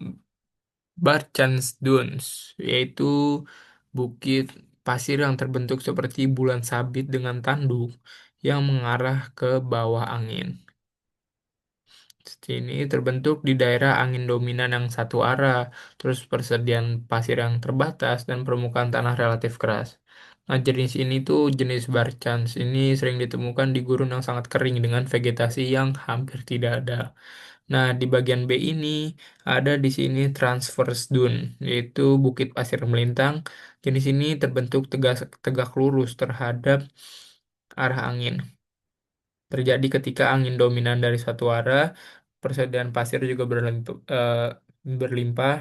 Barchans Dunes, yaitu bukit pasir yang terbentuk seperti bulan sabit dengan tanduk yang mengarah ke bawah angin. Ini terbentuk di daerah angin dominan yang satu arah, terus persediaan pasir yang terbatas, dan permukaan tanah relatif keras. Nah, jenis ini tuh jenis Barcans. Ini sering ditemukan di gurun yang sangat kering dengan vegetasi yang hampir tidak ada. Nah, di bagian B ini ada di sini transverse dune, yaitu bukit pasir melintang. Jenis ini terbentuk tegak tegak lurus terhadap arah angin. Terjadi ketika angin dominan dari satu arah, persediaan pasir juga berlimpah.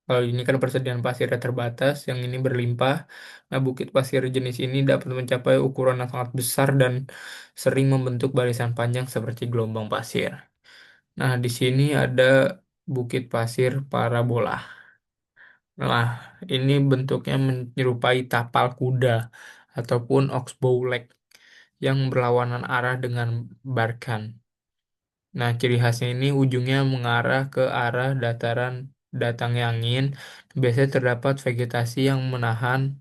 Kalau ini kan persediaan pasirnya terbatas, yang ini berlimpah. Nah, bukit pasir jenis ini dapat mencapai ukuran yang sangat besar dan sering membentuk barisan panjang seperti gelombang pasir. Nah, di sini ada bukit pasir parabola. Nah, ini bentuknya menyerupai tapal kuda ataupun oxbow leg yang berlawanan arah dengan Barkan. Nah, ciri khasnya ini ujungnya mengarah ke arah dataran datangnya angin. Biasanya terdapat vegetasi yang menahan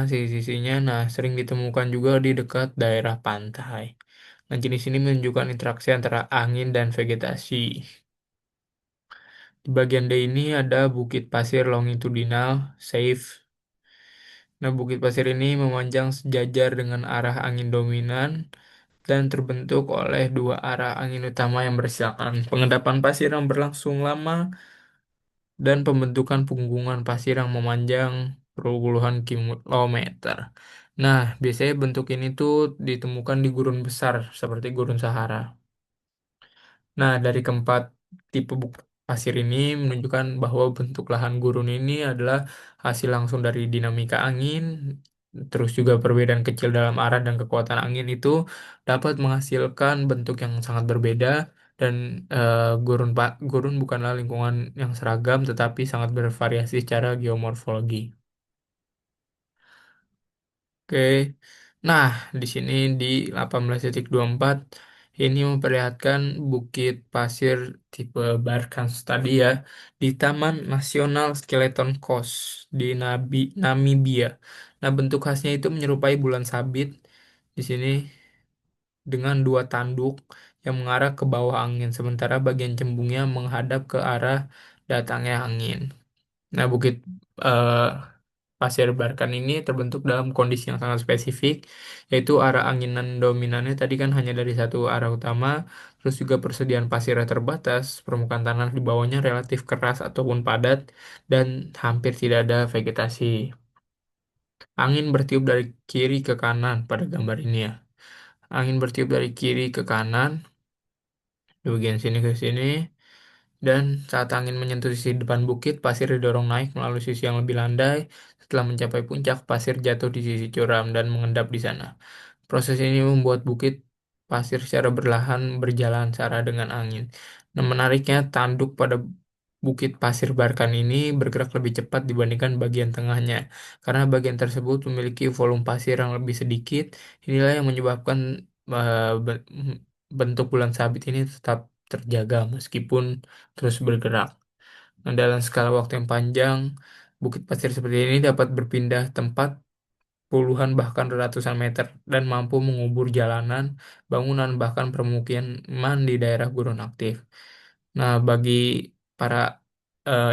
sisi-sisinya. Nah, sering ditemukan juga di dekat daerah pantai. Nah, jenis ini menunjukkan interaksi antara angin dan vegetasi. Di bagian D ini ada bukit pasir longitudinal, safe. Nah, bukit pasir ini memanjang sejajar dengan arah angin dominan dan terbentuk oleh dua arah angin utama yang bersilakan. Pengendapan pasir yang berlangsung lama dan pembentukan punggungan pasir yang memanjang puluhan kilometer. Nah, biasanya bentuk ini tuh ditemukan di gurun besar seperti gurun Sahara. Nah, dari keempat tipe pasir ini menunjukkan bahwa bentuk lahan gurun ini adalah hasil langsung dari dinamika angin, terus juga perbedaan kecil dalam arah dan kekuatan angin itu dapat menghasilkan bentuk yang sangat berbeda dan gurun bukanlah lingkungan yang seragam tetapi sangat bervariasi secara geomorfologi. Oke. Nah, di sini di 18.24 ini memperlihatkan bukit pasir tipe Barkans tadi ya di Taman Nasional Skeleton Coast di Namibia. Nah, bentuk khasnya itu menyerupai bulan sabit di sini dengan dua tanduk yang mengarah ke bawah angin, sementara bagian cembungnya menghadap ke arah datangnya angin. Nah, bukit eh, pasir Barkan ini terbentuk dalam kondisi yang sangat spesifik, yaitu arah anginan dominannya tadi kan hanya dari satu arah utama, terus juga persediaan pasirnya terbatas, permukaan tanah di bawahnya relatif keras ataupun padat, dan hampir tidak ada vegetasi. Angin bertiup dari kiri ke kanan pada gambar ini ya. Angin bertiup dari kiri ke kanan, di bagian sini ke sini. Dan saat angin menyentuh sisi depan bukit, pasir didorong naik melalui sisi yang lebih landai. Setelah mencapai puncak, pasir jatuh di sisi curam dan mengendap di sana. Proses ini membuat bukit pasir secara berlahan berjalan searah dengan angin. Nah, menariknya, tanduk pada bukit pasir Barkan ini bergerak lebih cepat dibandingkan bagian tengahnya. Karena bagian tersebut memiliki volume pasir yang lebih sedikit, inilah yang menyebabkan bentuk bulan sabit ini tetap terjaga meskipun terus bergerak. Nah, dalam skala waktu yang panjang, bukit pasir seperti ini dapat berpindah tempat puluhan bahkan ratusan meter dan mampu mengubur jalanan, bangunan, bahkan permukiman di daerah gurun aktif. Nah, bagi para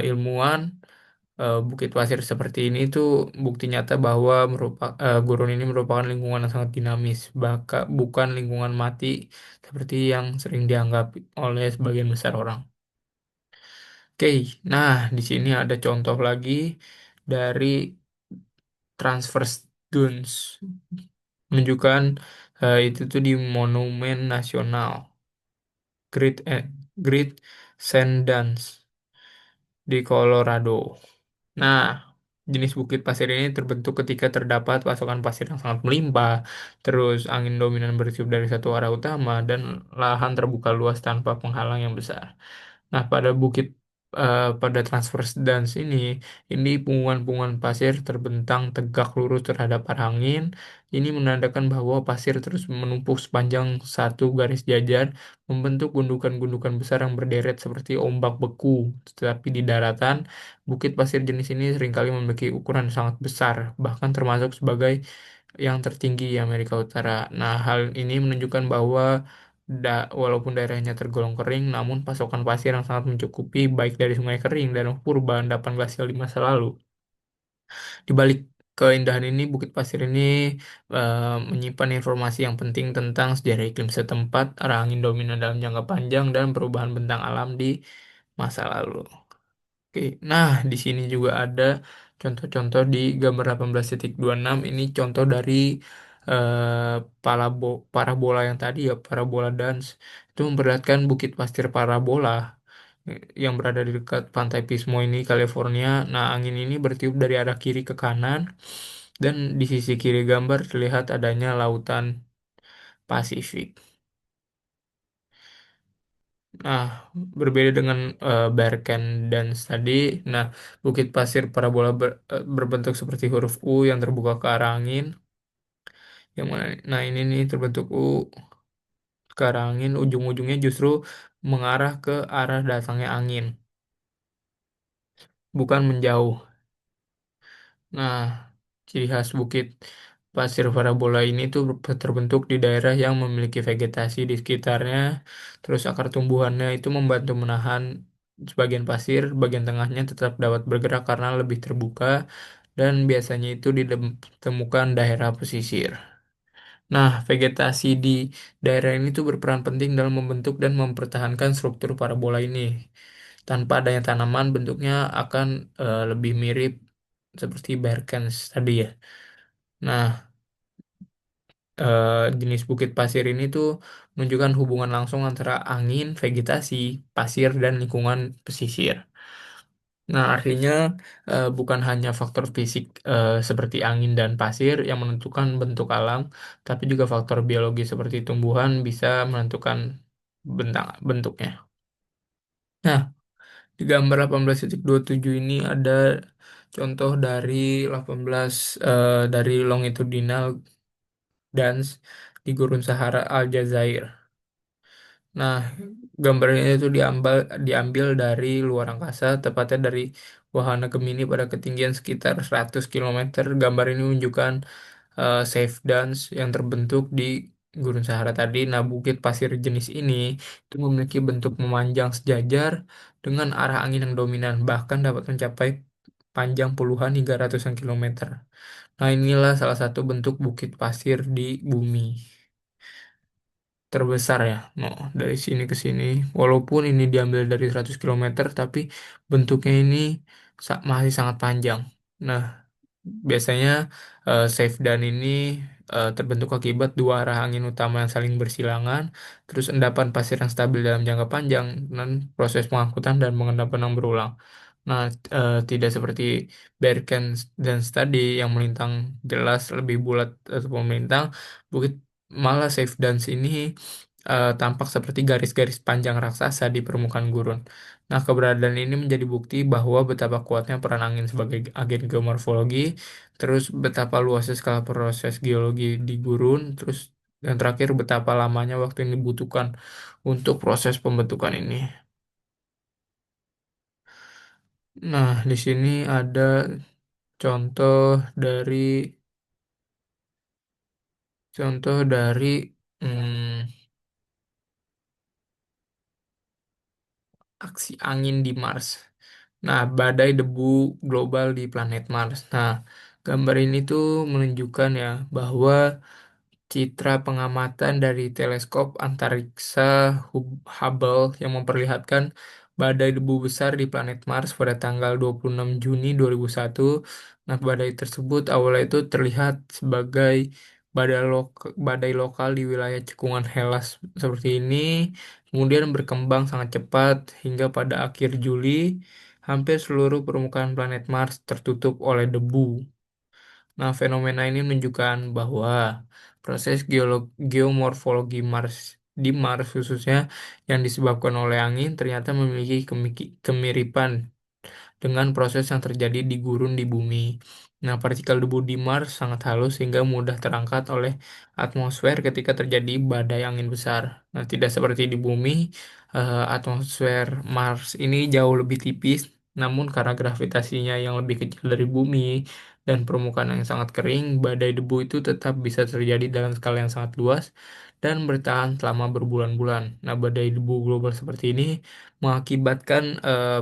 ilmuwan, bukit pasir seperti ini tuh bukti nyata bahwa gurun ini merupakan lingkungan yang sangat dinamis, bahkan bukan lingkungan mati seperti yang sering dianggap oleh sebagian besar orang. Oke, nah di sini ada contoh lagi dari transverse dunes, menunjukkan itu tuh di Monumen Nasional Great Sundance di Colorado. Nah, jenis bukit pasir ini terbentuk ketika terdapat pasokan pasir yang sangat melimpah, terus angin dominan bertiup dari satu arah utama, dan lahan terbuka luas tanpa penghalang yang besar. Nah, pada transverse dance ini punggungan-punggungan pasir terbentang tegak lurus terhadap arah angin. Ini menandakan bahwa pasir terus menumpuk sepanjang satu garis jajar, membentuk gundukan-gundukan besar yang berderet seperti ombak beku. Tetapi di daratan, bukit pasir jenis ini seringkali memiliki ukuran sangat besar, bahkan termasuk sebagai yang tertinggi di Amerika Utara. Nah, hal ini menunjukkan bahwa walaupun daerahnya tergolong kering, namun pasokan pasir yang sangat mencukupi baik dari sungai kering dan purba endapan glasial di masa lalu. Di balik keindahan ini, Bukit Pasir ini menyimpan informasi yang penting tentang sejarah iklim setempat, arah angin dominan dalam jangka panjang, dan perubahan bentang alam di masa lalu. Oke, nah di sini juga ada contoh-contoh di gambar 18.26. Ini contoh dari parabola yang tadi ya, parabola dance. Itu memperlihatkan Bukit Pasir Parabola yang berada di dekat Pantai Pismo ini, California. Nah, angin ini bertiup dari arah kiri ke kanan, dan di sisi kiri gambar terlihat adanya lautan Pasifik. Nah, berbeda dengan Berken dan tadi, nah Bukit Pasir Parabola berbentuk seperti huruf U yang terbuka ke arah angin. Yang mana, nah ini nih terbentuk U ke arah angin, ujung-ujungnya justru mengarah ke arah datangnya angin, bukan menjauh. Nah, ciri khas Bukit Pasir Parabola ini tuh terbentuk di daerah yang memiliki vegetasi di sekitarnya. Terus akar tumbuhannya itu membantu menahan sebagian pasir, bagian tengahnya tetap dapat bergerak karena lebih terbuka, dan biasanya itu ditemukan daerah pesisir. Nah, vegetasi di daerah ini tuh berperan penting dalam membentuk dan mempertahankan struktur parabola ini. Tanpa adanya tanaman, bentuknya akan lebih mirip seperti Berkens tadi ya. Nah, jenis bukit pasir ini tuh menunjukkan hubungan langsung antara angin, vegetasi, pasir, dan lingkungan pesisir. Nah, artinya bukan hanya faktor fisik seperti angin dan pasir yang menentukan bentuk alam, tapi juga faktor biologi seperti tumbuhan bisa menentukan bentuknya. Nah, di gambar 18.27 ini ada contoh dari 18 dari longitudinal dance di Gurun Sahara Aljazair. Nah, gambar ini itu diambil dari luar angkasa, tepatnya dari wahana Gemini pada ketinggian sekitar 100 km. Gambar ini menunjukkan safe dance yang terbentuk di Gurun Sahara tadi. Nah, bukit pasir jenis ini itu memiliki bentuk memanjang sejajar dengan arah angin yang dominan, bahkan dapat mencapai panjang puluhan hingga ratusan kilometer. Nah, inilah salah satu bentuk bukit pasir di bumi terbesar ya. No, dari sini ke sini. Walaupun ini diambil dari 100 km, tapi bentuknya ini masih sangat panjang. Nah, biasanya safe dan ini terbentuk akibat dua arah angin utama yang saling bersilangan, terus endapan pasir yang stabil dalam jangka panjang, dan proses pengangkutan dan pengendapan yang berulang. Nah, tidak seperti Berken dan tadi yang melintang jelas lebih bulat ataupun melintang, bukit malah Safe Dance ini tampak seperti garis-garis panjang raksasa di permukaan gurun. Nah, keberadaan ini menjadi bukti bahwa betapa kuatnya peran angin sebagai agen geomorfologi, terus betapa luasnya skala proses geologi di gurun, terus dan terakhir betapa lamanya waktu yang dibutuhkan untuk proses pembentukan ini. Nah, di sini ada contoh dari contoh dari hmm, aksi angin di Mars. Nah, badai debu global di planet Mars. Nah, gambar ini tuh menunjukkan ya bahwa citra pengamatan dari teleskop antariksa Hubble yang memperlihatkan badai debu besar di planet Mars pada tanggal 26 Juni 2001. Nah, badai tersebut awalnya itu terlihat sebagai badai lokal di wilayah cekungan Hellas seperti ini, kemudian berkembang sangat cepat hingga pada akhir Juli, hampir seluruh permukaan planet Mars tertutup oleh debu. Nah, fenomena ini menunjukkan bahwa proses geomorfologi Mars di Mars khususnya yang disebabkan oleh angin ternyata memiliki kemiripan dengan proses yang terjadi di gurun di bumi. Nah, partikel debu di Mars sangat halus sehingga mudah terangkat oleh atmosfer ketika terjadi badai angin besar. Nah, tidak seperti di bumi, atmosfer Mars ini jauh lebih tipis, namun karena gravitasinya yang lebih kecil dari bumi dan permukaan yang sangat kering, badai debu itu tetap bisa terjadi dalam skala yang sangat luas dan bertahan selama berbulan-bulan. Nah, badai debu global seperti ini mengakibatkan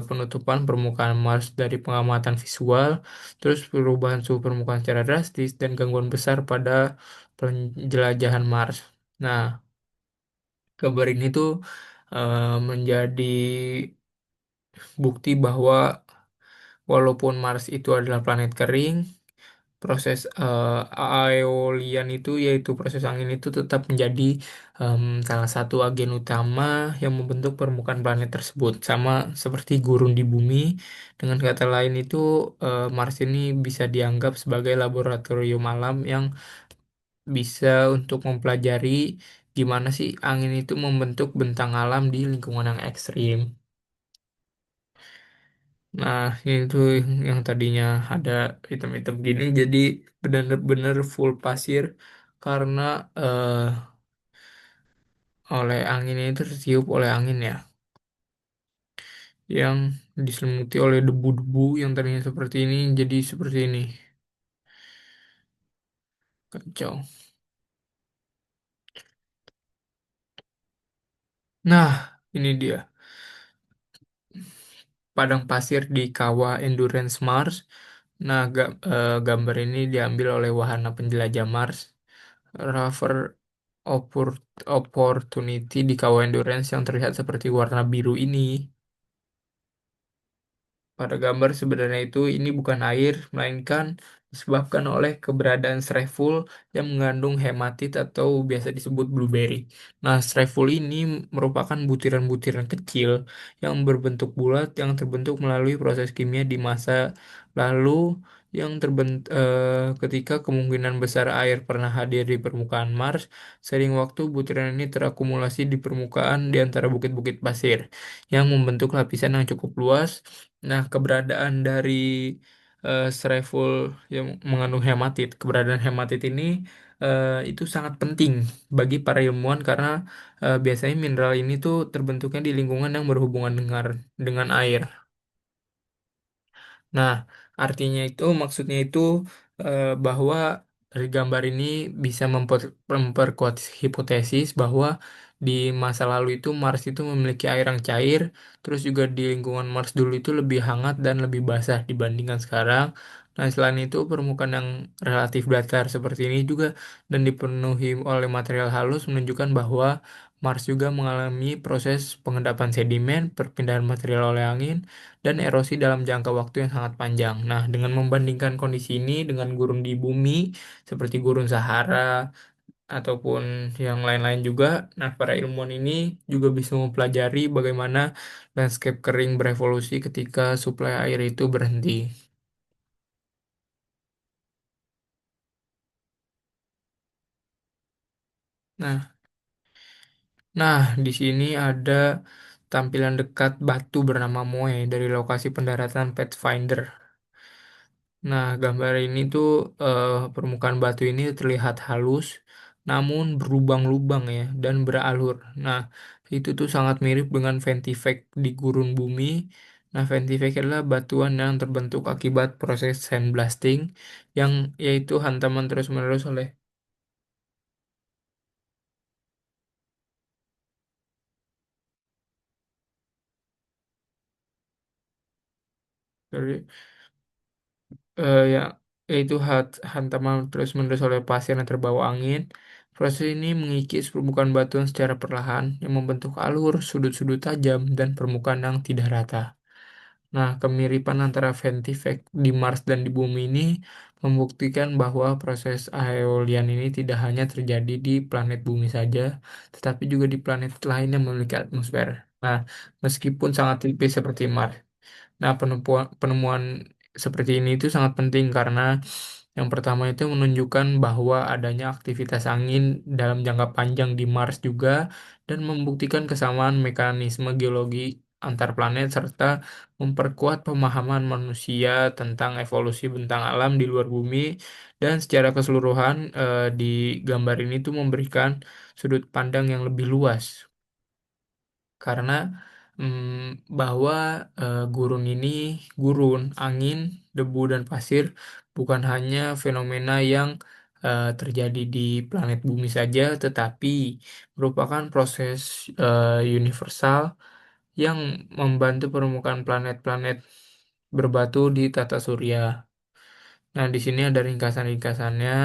penutupan permukaan Mars dari pengamatan visual, terus perubahan suhu permukaan secara drastis, dan gangguan besar pada penjelajahan Mars. Nah, kabar ini tuh menjadi bukti bahwa walaupun Mars itu adalah planet kering, proses aeolian itu yaitu proses angin itu tetap menjadi salah satu agen utama yang membentuk permukaan planet tersebut. Sama seperti gurun di bumi, dengan kata lain itu Mars ini bisa dianggap sebagai laboratorium alam yang bisa untuk mempelajari gimana sih angin itu membentuk bentang alam di lingkungan yang ekstrim. Nah, itu yang tadinya ada hitam-hitam gini jadi benar-benar full pasir karena eh, oleh angin itu tertiup oleh angin ya, yang diselimuti oleh debu-debu yang tadinya seperti ini jadi seperti ini. Kacau. Nah, ini dia padang pasir di Kawah Endurance Mars. Nah, gambar ini diambil oleh wahana penjelajah Mars Rover Opportunity di Kawah Endurance yang terlihat seperti warna biru ini. Pada gambar sebenarnya itu ini bukan air, melainkan disebabkan oleh keberadaan streful yang mengandung hematit atau biasa disebut blueberry. Nah, streful ini merupakan butiran-butiran kecil yang berbentuk bulat yang terbentuk melalui proses kimia di masa lalu yang terbentuk ketika kemungkinan besar air pernah hadir di permukaan Mars. Sering waktu butiran ini terakumulasi di permukaan di antara bukit-bukit pasir yang membentuk lapisan yang cukup luas. Nah, keberadaan dari sereful yang mengandung hematit, keberadaan hematit ini itu sangat penting bagi para ilmuwan karena biasanya mineral ini tuh terbentuknya di lingkungan yang berhubungan dengan air. Nah, artinya itu maksudnya itu bahwa dari gambar ini bisa memperkuat hipotesis bahwa di masa lalu itu Mars itu memiliki air yang cair, terus juga di lingkungan Mars dulu itu lebih hangat dan lebih basah dibandingkan sekarang. Nah, selain itu permukaan yang relatif datar seperti ini juga dan dipenuhi oleh material halus menunjukkan bahwa Mars juga mengalami proses pengendapan sedimen, perpindahan material oleh angin, dan erosi dalam jangka waktu yang sangat panjang. Nah, dengan membandingkan kondisi ini dengan gurun di bumi seperti gurun Sahara ataupun yang lain-lain juga, nah para ilmuwan ini juga bisa mempelajari bagaimana landscape kering berevolusi ketika suplai air itu berhenti. Nah, nah di sini ada tampilan dekat batu bernama Moe dari lokasi pendaratan Pathfinder. Nah, gambar ini tuh permukaan batu ini terlihat halus, namun berlubang-lubang ya dan beralur. Nah, itu tuh sangat mirip dengan Ventifex di gurun bumi. Nah, Ventifex adalah batuan yang terbentuk akibat proses sandblasting, yang yaitu hantaman terus-menerus oleh dari ya yaitu hantaman terus-menerus oleh pasir yang terbawa angin. Proses ini mengikis permukaan batuan secara perlahan yang membentuk alur, sudut-sudut tajam, dan permukaan yang tidak rata. Nah, kemiripan antara Ventifex di Mars dan di Bumi ini membuktikan bahwa proses aeolian ini tidak hanya terjadi di planet Bumi saja, tetapi juga di planet lain yang memiliki atmosfer. Nah, meskipun sangat tipis seperti Mars. Nah, penemuan seperti ini itu sangat penting karena yang pertama itu menunjukkan bahwa adanya aktivitas angin dalam jangka panjang di Mars juga dan membuktikan kesamaan mekanisme geologi antar planet serta memperkuat pemahaman manusia tentang evolusi bentang alam di luar bumi dan secara keseluruhan di gambar ini tuh memberikan sudut pandang yang lebih luas karena bahwa gurun ini, gurun, angin, debu, dan pasir bukan hanya fenomena yang terjadi di planet bumi saja, tetapi merupakan proses universal yang membantu permukaan planet-planet berbatu di tata surya. Nah, di sini ada ringkasan-ringkasannya,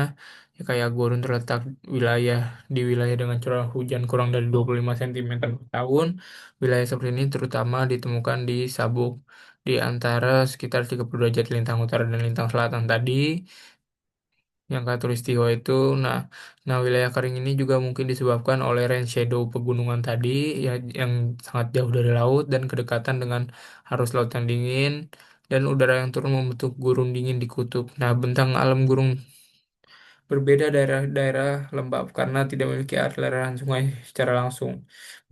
ya kayak gurun terletak wilayah di wilayah dengan curah hujan kurang dari 25 cm per tahun. Wilayah seperti ini terutama ditemukan di sabuk di antara sekitar 32 derajat lintang utara dan lintang selatan tadi, yang khatulistiwa itu. Nah, nah wilayah kering ini juga mungkin disebabkan oleh range shadow pegunungan tadi, ya, yang sangat jauh dari laut dan kedekatan dengan arus laut yang dingin dan udara yang turun membentuk gurun dingin di kutub. Nah, bentang alam gurun berbeda daerah-daerah lembab karena tidak memiliki aliran sungai secara langsung,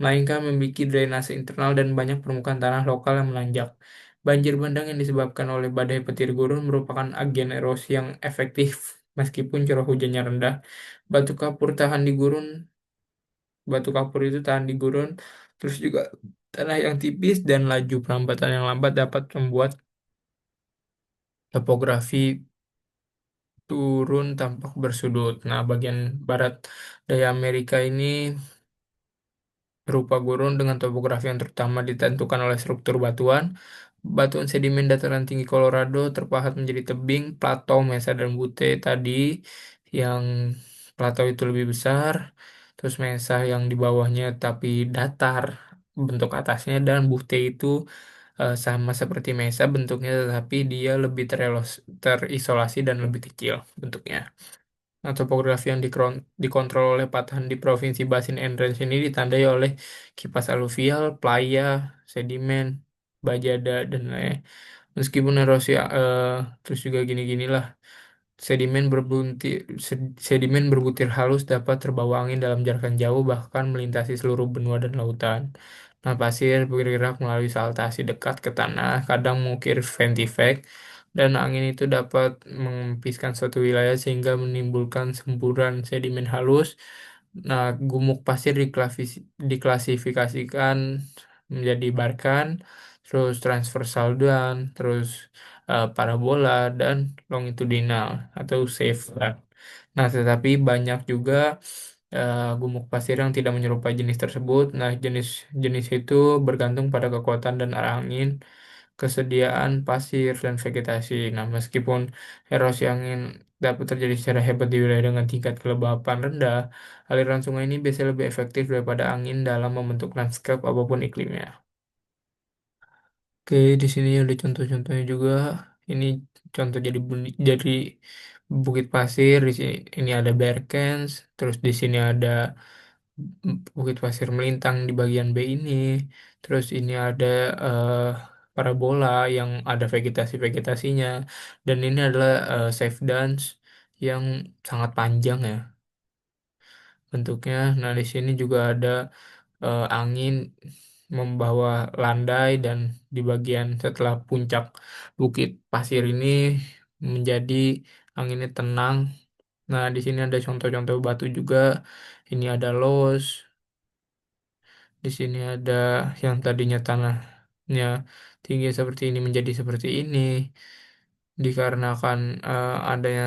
melainkan memiliki drainase internal dan banyak permukaan tanah lokal yang menanjak. Banjir bandang yang disebabkan oleh badai petir gurun merupakan agen erosi yang efektif meskipun curah hujannya rendah. Batu kapur tahan di gurun, batu kapur itu tahan di gurun, terus juga tanah yang tipis dan laju perambatan yang lambat dapat membuat topografi turun tampak bersudut. Nah, bagian barat daya Amerika ini berupa gurun dengan topografi yang terutama ditentukan oleh struktur batuan. Batuan sedimen dataran tinggi Colorado terpahat menjadi tebing, plato, mesa, dan butte tadi yang plato itu lebih besar, terus mesa yang di bawahnya tapi datar bentuk atasnya, dan butte itu sama seperti mesa bentuknya tetapi dia lebih terisolasi dan lebih kecil bentuknya. Nah, topografi yang dikontrol oleh patahan di Provinsi Basin and Range ini ditandai oleh kipas aluvial, playa, sedimen, bajada, dan lain. Meskipun erosi terus juga gini-ginilah. Sedimen berbutir halus dapat terbawa angin dalam jarak yang jauh bahkan melintasi seluruh benua dan lautan. Nah, pasir bergerak melalui saltasi dekat ke tanah, kadang mengukir ventifex, dan angin itu dapat mengempiskan suatu wilayah sehingga menimbulkan semburan sedimen halus. Nah, gumuk pasir diklasifikasikan menjadi barkan, terus transversal dan terus parabola dan longitudinal atau safeguard. Nah, tetapi banyak juga gumuk pasir yang tidak menyerupai jenis tersebut. Nah, jenis-jenis itu bergantung pada kekuatan dan arah angin, kesediaan pasir, dan vegetasi. Nah, meskipun erosi angin dapat terjadi secara hebat di wilayah dengan tingkat kelembapan rendah, aliran sungai ini biasanya lebih efektif daripada angin dalam membentuk lanskap apapun iklimnya. Oke, di sini ada contoh-contohnya juga. Ini contoh jadi bukit pasir. Di sini ini ada Berkens, terus di sini ada bukit pasir melintang di bagian B ini. Terus ini ada eh, parabola yang ada vegetasi-vegetasinya. Dan ini adalah safe dance yang sangat panjang ya bentuknya. Nah, di sini juga ada angin membawa landai dan di bagian setelah puncak bukit pasir ini menjadi anginnya tenang. Nah, di sini ada contoh-contoh batu juga. Ini ada los, di sini ada yang tadinya tanahnya tinggi seperti ini menjadi seperti ini dikarenakan adanya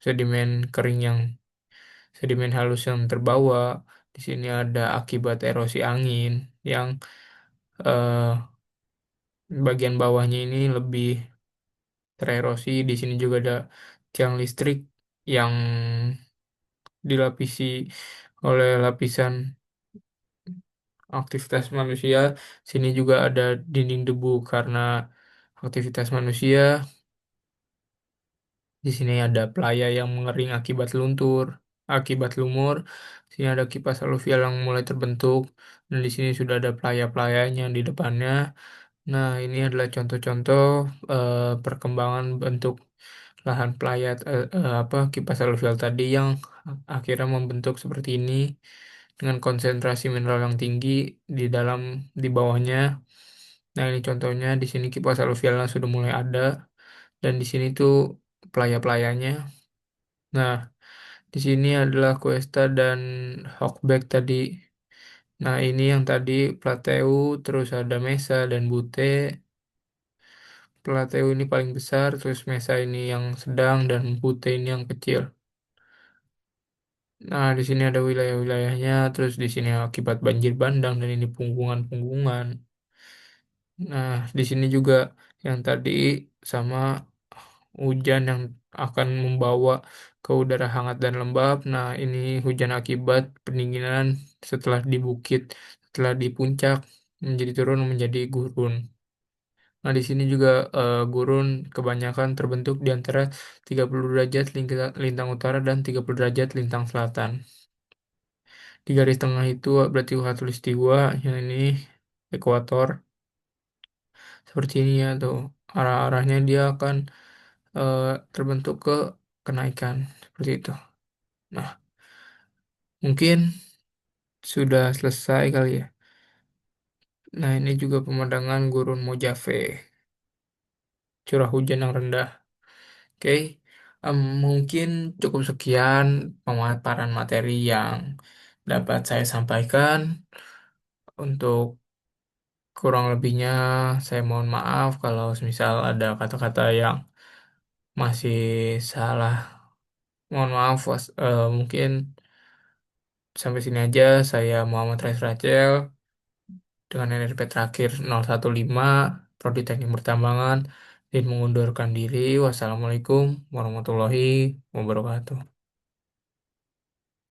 sedimen kering yang sedimen halus yang terbawa. Di sini ada akibat erosi angin yang eh, bagian bawahnya ini lebih tererosi. Di sini juga ada tiang listrik yang dilapisi oleh lapisan aktivitas manusia. Sini juga ada dinding debu karena aktivitas manusia. Di sini ada playa yang mengering akibat akibat lumur. Sini ada kipas aluvial yang mulai terbentuk. Dan di sini sudah ada playa-playanya di depannya. Nah, ini adalah contoh-contoh perkembangan bentuk lahan pelayat kipas aluvial tadi yang akhirnya membentuk seperti ini dengan konsentrasi mineral yang tinggi di di bawahnya. Nah, ini contohnya di sini kipas aluvialnya sudah mulai ada dan di sini tuh pelaya-pelayanya. Nah, di sini adalah Cuesta dan Hawkback tadi. Nah, ini yang tadi Plateu, terus ada Mesa dan Butte. Plateu ini paling besar, terus Mesa ini yang sedang, dan Butte ini yang kecil. Nah, di sini ada wilayah-wilayahnya, terus di sini akibat banjir bandang dan ini punggungan-punggungan. Nah, di sini juga yang tadi sama hujan yang akan membawa ke udara hangat dan lembab. Nah, ini hujan akibat pendinginan setelah di bukit, setelah di puncak menjadi turun menjadi gurun. Nah, di sini juga gurun kebanyakan terbentuk di antara 30 derajat lintang utara dan 30 derajat lintang selatan. Di garis tengah itu berarti khatulistiwa, yang ini ekuator. Seperti ini ya tuh. Arah-arahnya dia akan eh, terbentuk ke kenaikan seperti itu. Nah, mungkin sudah selesai kali ya. Nah, ini juga pemandangan Gurun Mojave, curah hujan yang rendah. Oke, mungkin cukup sekian pemaparan materi yang dapat saya sampaikan. Untuk kurang lebihnya, saya mohon maaf kalau misal ada kata-kata yang masih salah. Mohon maaf, mungkin sampai sini aja. Saya Muhammad Rais Rachel dengan NRP terakhir 015, Prodi Teknik Pertambangan, dan mengundurkan diri. Wassalamualaikum warahmatullahi wabarakatuh.